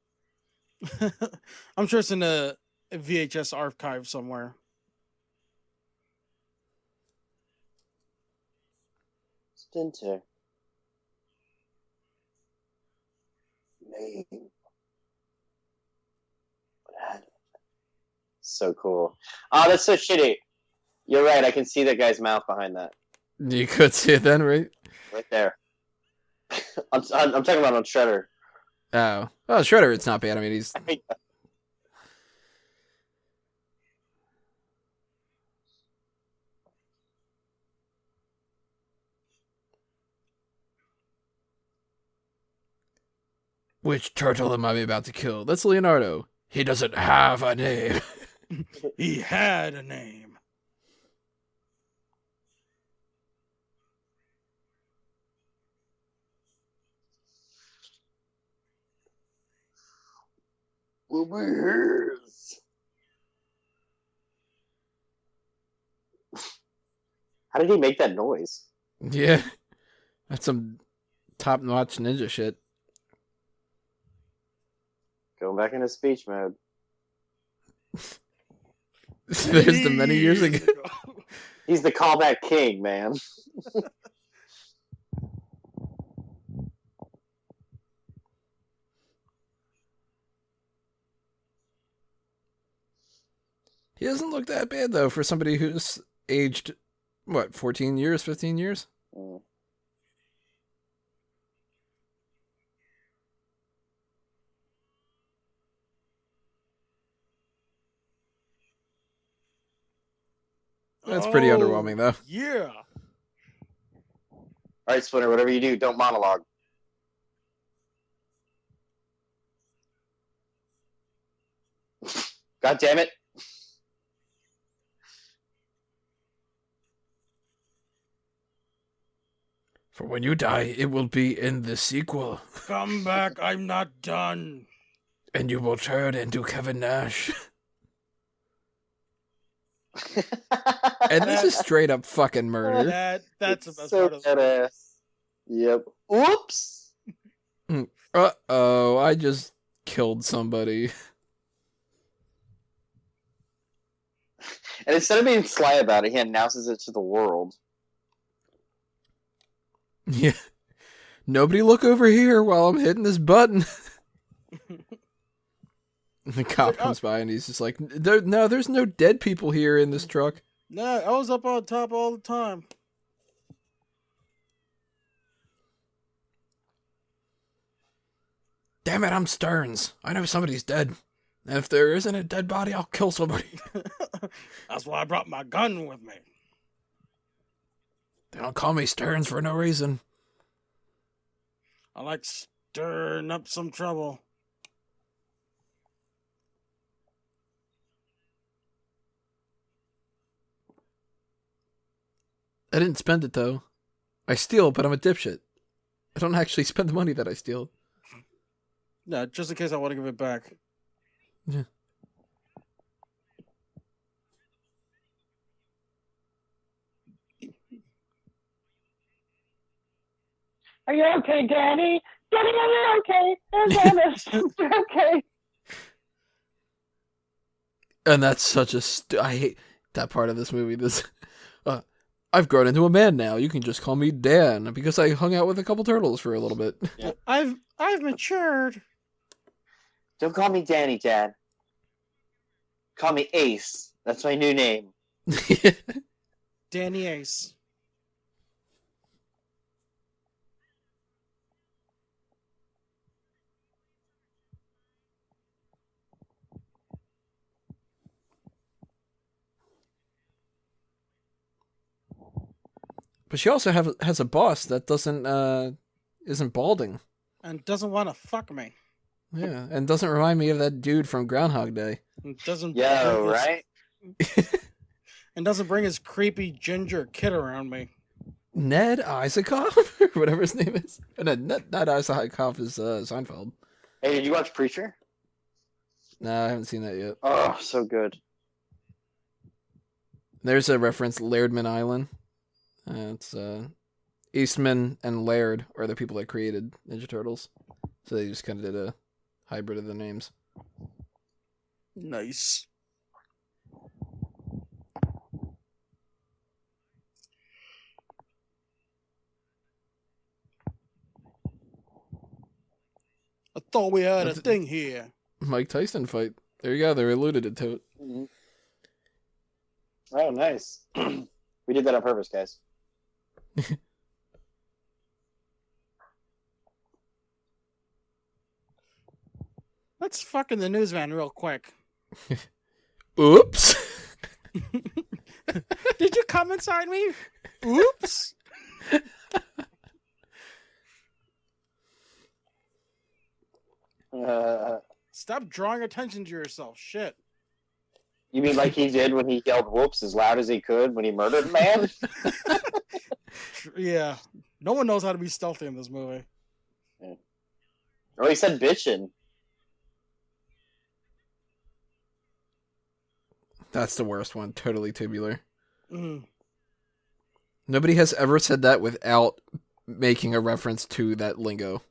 [SPEAKER 4] I'm sure it's in a VHS archive somewhere.
[SPEAKER 3] Splinter. Name. So cool. Oh, that's so shitty. You're right. I can see that guy's mouth behind that.
[SPEAKER 1] You could see it then, right?
[SPEAKER 3] Right there. I'm talking about on Shredder.
[SPEAKER 1] Oh. Well, Shredder, it's not bad. I mean, he's... Which turtle am I about to kill? That's Leonardo. He doesn't have a name.
[SPEAKER 4] He had a name.
[SPEAKER 3] Will be his. How did he make that noise?
[SPEAKER 1] Yeah. That's some top-notch ninja shit.
[SPEAKER 3] Going back into speech mode.
[SPEAKER 1] There's the many years ago.
[SPEAKER 3] He's the callback king, man.
[SPEAKER 1] He doesn't look that bad, though, for somebody who's aged, what, 14 years, 15 years?
[SPEAKER 3] Mm.
[SPEAKER 1] That's pretty underwhelming, though.
[SPEAKER 4] Yeah.
[SPEAKER 3] All right, Splinter, whatever you do, don't monologue. God damn it.
[SPEAKER 1] For when you die, it will be in the sequel.
[SPEAKER 4] Come back, I'm not done.
[SPEAKER 1] And you will turn into Kevin Nash. And this is straight up fucking murder.
[SPEAKER 4] That's the best
[SPEAKER 3] so
[SPEAKER 4] part of the
[SPEAKER 3] badass. Yep. Oops.
[SPEAKER 1] Uh-oh, I just killed somebody.
[SPEAKER 3] And instead of being sly about it, he announces it to the world.
[SPEAKER 1] Yeah. Nobody look over here while I'm hitting this button. The cop comes by and he's just like, there's no dead people here in this truck.
[SPEAKER 4] No, I was up on top all the time.
[SPEAKER 1] Damn it, I'm Stearns. I know somebody's dead. And if there isn't a dead body, I'll kill somebody.
[SPEAKER 4] That's why I brought my gun with me.
[SPEAKER 1] They don't call me Stearns for no reason.
[SPEAKER 4] I like stirring up some trouble.
[SPEAKER 1] I didn't spend it, though. I steal, but I'm a dipshit. I don't actually spend the money that I steal.
[SPEAKER 4] No, just in case I want to give it back.
[SPEAKER 1] Yeah.
[SPEAKER 3] Are you okay, Danny? Danny, are you okay? You're okay.
[SPEAKER 1] And that's such a... I hate that part of this movie. I've grown into a man now. You can just call me Dan, because I hung out with a couple turtles for a little bit.
[SPEAKER 3] Yeah.
[SPEAKER 4] I've matured.
[SPEAKER 3] Don't call me Danny, Dad. Call me Ace. That's my new name.
[SPEAKER 4] Danny Ace.
[SPEAKER 1] But she also has a boss that isn't balding.
[SPEAKER 4] And doesn't want to fuck me.
[SPEAKER 1] Yeah, and doesn't remind me of that dude from Groundhog Day.
[SPEAKER 4] And doesn't
[SPEAKER 3] Yo,
[SPEAKER 4] bring his-
[SPEAKER 3] right?
[SPEAKER 4] and doesn't bring his creepy ginger kid around me.
[SPEAKER 1] Ned Isakoff, or whatever his name is. No, Ned Isakoff is Seinfeld.
[SPEAKER 3] Hey, did you watch Preacher?
[SPEAKER 1] No, I haven't seen that yet.
[SPEAKER 3] Oh, so good.
[SPEAKER 1] There's a reference, Lairdman Island. It's Eastman and Laird are the people that created Ninja Turtles. So they just kind of did a hybrid of the names.
[SPEAKER 4] Nice. I thought we had a thing here.
[SPEAKER 1] Mike Tyson fight. There you go. They alluded to it.
[SPEAKER 3] Mm-hmm. Oh, nice. We did that on purpose, guys.
[SPEAKER 4] Let's fuck in the newsman real quick.
[SPEAKER 1] Oops.
[SPEAKER 4] Did you come inside me? Oops. Stop drawing attention to yourself. Shit.
[SPEAKER 3] You mean like he did when he yelled whoops as loud as he could when he murdered a man?
[SPEAKER 4] Yeah. No one knows how to be stealthy in this movie.
[SPEAKER 3] Yeah. Or he said bitchin'.
[SPEAKER 1] That's the worst one. Totally tubular.
[SPEAKER 4] Mm.
[SPEAKER 1] Nobody has ever said that without making a reference to that lingo.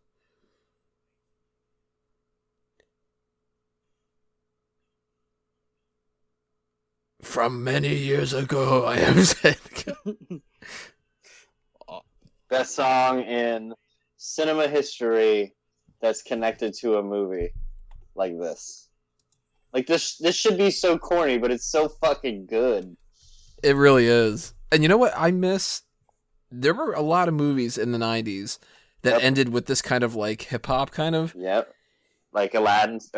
[SPEAKER 1] From many years ago, I have said.
[SPEAKER 3] Best song in cinema history that's connected to a movie like this. Like this should be so corny, but it's so fucking good.
[SPEAKER 1] It really is. And you know what I miss? There were a lot of movies in the 90s that ended with this kind of like hip hop kind of.
[SPEAKER 3] Yep. Like Aladdin's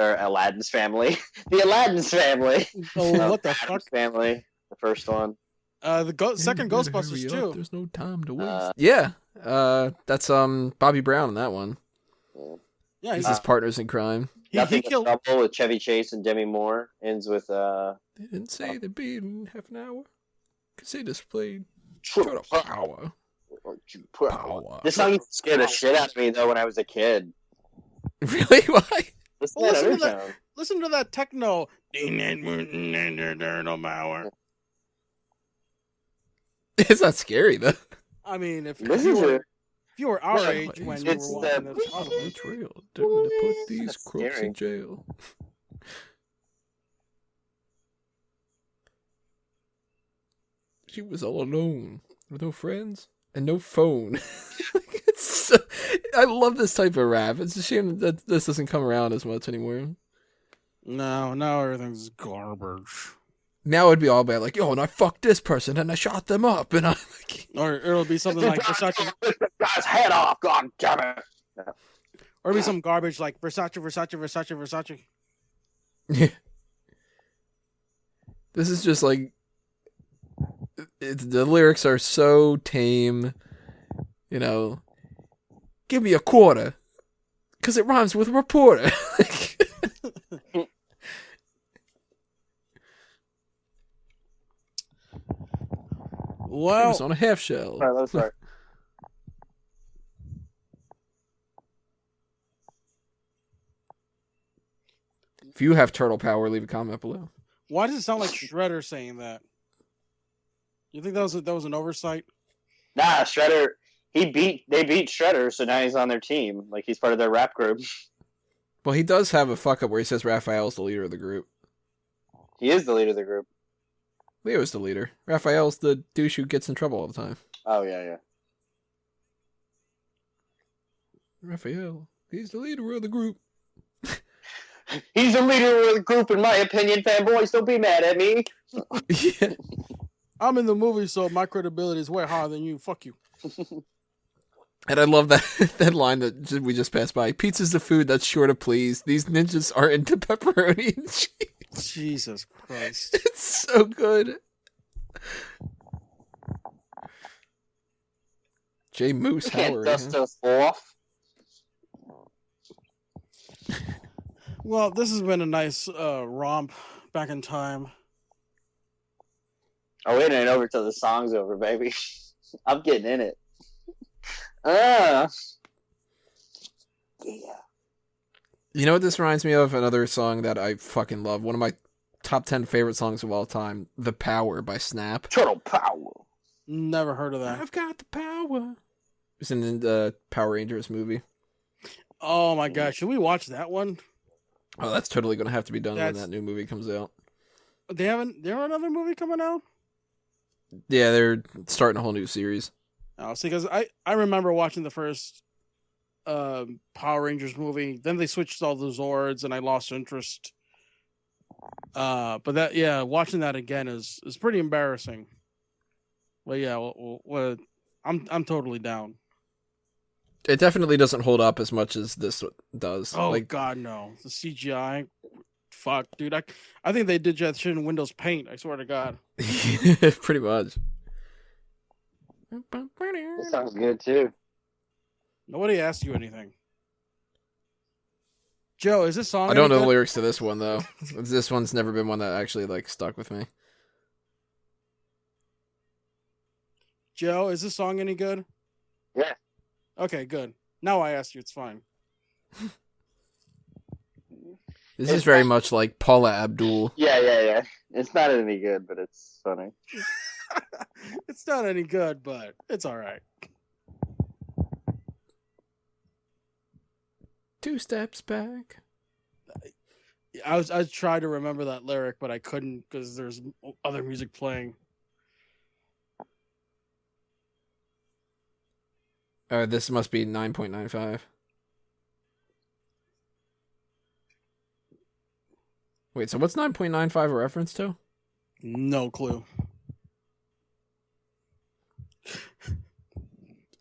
[SPEAKER 3] Family. The Aladdin's Family.
[SPEAKER 4] Oh, what the fuck?
[SPEAKER 3] Family, the first one.
[SPEAKER 4] The second Ghostbusters too.
[SPEAKER 1] There's no time to waste. Yeah. That's Bobby Brown in that one.
[SPEAKER 4] Yeah,
[SPEAKER 1] he's his partners in crime.
[SPEAKER 3] Nothing but Trouble with Chevy Chase and Demi Moore ends with
[SPEAKER 1] They didn't say they'd be in half an hour. Cause they displayed total power.
[SPEAKER 3] This song used to scare the shit out of me though when I was a kid.
[SPEAKER 1] Really? Why?
[SPEAKER 4] Listen to that techno. Teenage Mutant Ninja Turtles.
[SPEAKER 1] It's not scary though.
[SPEAKER 4] I mean, if you were our age when you were watching this,
[SPEAKER 1] it's real. They're gonna put these crooks in jail. She was all alone with no friends and no phone. I love this type of rap. It's a shame that this doesn't come around as much anymore.
[SPEAKER 4] No, now everything's garbage.
[SPEAKER 1] Now it'd be all bad, like, yo, and I fucked this person and I shot them up, and I like,
[SPEAKER 4] or it'll be something like Versace.
[SPEAKER 3] Rip the guy's head off, god damn it.
[SPEAKER 4] Or it'll be some garbage like Versace.
[SPEAKER 1] Yeah. This is just like, the lyrics are so tame, you know. Give me a quarter, because it rhymes with reporter.
[SPEAKER 4] Well,
[SPEAKER 1] it was on a half shell.
[SPEAKER 3] All right, let's start.
[SPEAKER 1] If you have turtle power, leave a comment below.
[SPEAKER 4] Why does it sound like Shredder saying that? You think that was an oversight?
[SPEAKER 3] Nah, Shredder. They beat Shredder, so now he's on their team. Like he's part of their rap group.
[SPEAKER 1] Well, he does have a fuck up where he says Raphael's the leader of the group.
[SPEAKER 3] He is the leader of the group.
[SPEAKER 1] Leo's the leader. Raphael's the douche who gets in trouble all the time.
[SPEAKER 3] Oh yeah.
[SPEAKER 1] Raphael, he's the leader of the group.
[SPEAKER 3] He's the leader of the group, in my opinion. Fanboys, don't be mad at me.
[SPEAKER 1] Yeah.
[SPEAKER 4] I'm in the movie, so my credibility is way higher than you. Fuck you.
[SPEAKER 1] And I love that line that we just passed by. Pizza's the food that's sure to please. These ninjas are into pepperoni and cheese.
[SPEAKER 4] Jesus Christ.
[SPEAKER 1] It's so good. J. Moose
[SPEAKER 3] You can't
[SPEAKER 1] Howard.
[SPEAKER 3] dust us off.
[SPEAKER 4] Well, this has been a nice romp back in time.
[SPEAKER 3] Oh, it ain't over till the song's over, baby. I'm getting in it. Yeah.
[SPEAKER 1] You know what this reminds me of? Another song that I fucking love. One of my top 10 favorite songs of all time. The Power by Snap.
[SPEAKER 3] Turtle power.
[SPEAKER 4] Never heard of that.
[SPEAKER 1] I've got the power. It's in the Power Rangers movie.
[SPEAKER 4] Oh my gosh. Should we watch that one?
[SPEAKER 1] Oh, that's totally going to have to be done when that new movie comes out.
[SPEAKER 4] They have another movie coming out?
[SPEAKER 1] Yeah, they're starting a whole new series.
[SPEAKER 4] Oh, see, because I remember watching the first Power Rangers movie. Then they switched all the Zords, and I lost interest. But watching that again is pretty embarrassing. But yeah, I'm totally down.
[SPEAKER 1] It definitely doesn't hold up as much as this does.
[SPEAKER 4] Oh God, no! The CGI, fuck, dude. I think they did that shit in Windows Paint. I swear to God.
[SPEAKER 1] Pretty much.
[SPEAKER 3] That sounds good too.
[SPEAKER 4] Nobody asked you anything. Joe, is this song?
[SPEAKER 1] I don't know the lyrics to this one though. This one's never been one that actually like stuck with me.
[SPEAKER 4] Joe, is this song any good?
[SPEAKER 3] Yeah.
[SPEAKER 4] Okay, good. Now I asked you, it's fine.
[SPEAKER 1] This is very much like Paula Abdul.
[SPEAKER 3] Yeah. It's not any good, but it's funny.
[SPEAKER 4] It's not any good, but it's all right.
[SPEAKER 1] 2 steps back.
[SPEAKER 4] I tried to remember that lyric, but I couldn't because there's other music playing.
[SPEAKER 1] This must be 9.95. Wait, so what's 9.95 a reference to?
[SPEAKER 4] No clue.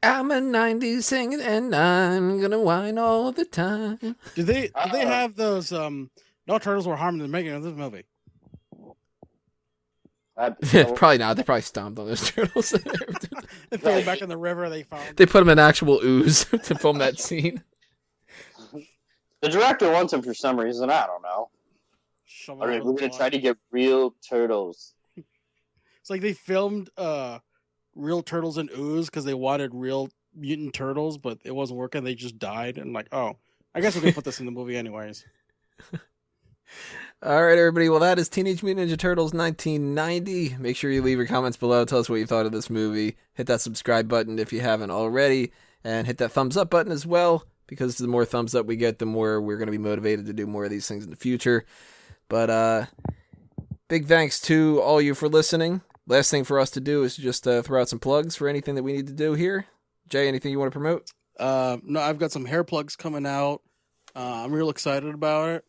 [SPEAKER 1] I'm a 90s singer and I'm gonna whine all the time.
[SPEAKER 4] Did they have those no turtles were harmed in the making of this movie?
[SPEAKER 1] Probably not. They probably stomped on those turtles.
[SPEAKER 4] They threw them back in the river they found.
[SPEAKER 1] They put them in actual ooze to film that scene.
[SPEAKER 3] The director wants him for some reason. I don't know. All right, we're gonna try to get real turtles.
[SPEAKER 4] It's like they filmed real turtles in ooze because they wanted real mutant turtles, but it wasn't working. They just died, and like, oh, I guess we're gonna put this in the movie anyways.
[SPEAKER 1] All right, everybody. Well, that is Teenage Mutant Ninja Turtles 1990. Make sure you leave your comments below. Tell us what you thought of this movie. Hit that subscribe button if you haven't already, and hit that thumbs up button as well, because the more thumbs up we get, the more we're going to be motivated to do more of these things in the future. But big thanks to all you for listening. Last thing for us to do is just throw out some plugs for anything that we need to do here. Jay, anything you want to promote?
[SPEAKER 4] No, I've got some hair plugs coming out. I'm real excited about it.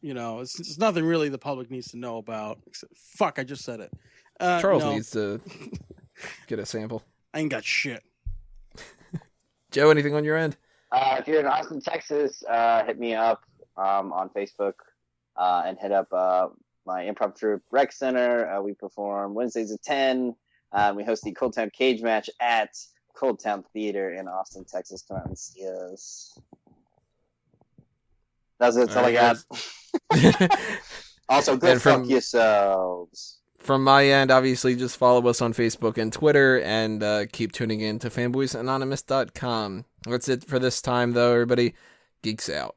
[SPEAKER 4] It's nothing really the public needs to know about. Fuck, I just said it.
[SPEAKER 1] Charles needs to get a sample.
[SPEAKER 4] I ain't got shit.
[SPEAKER 1] Joe, anything on your end?
[SPEAKER 3] If you're in Austin, Texas, hit me up on Facebook and hit up my improv troupe Rec Center. We perform Wednesdays at 10. We host the Cold Town Cage match at Cold Town Theater in Austin, Texas. Come out and see us. That's all I got. Also, go fuck yourselves.
[SPEAKER 1] From my end, obviously, just follow us on Facebook and Twitter, and keep tuning in to fanboysanonymous.com. That's it for this time, though, everybody. Geeks out.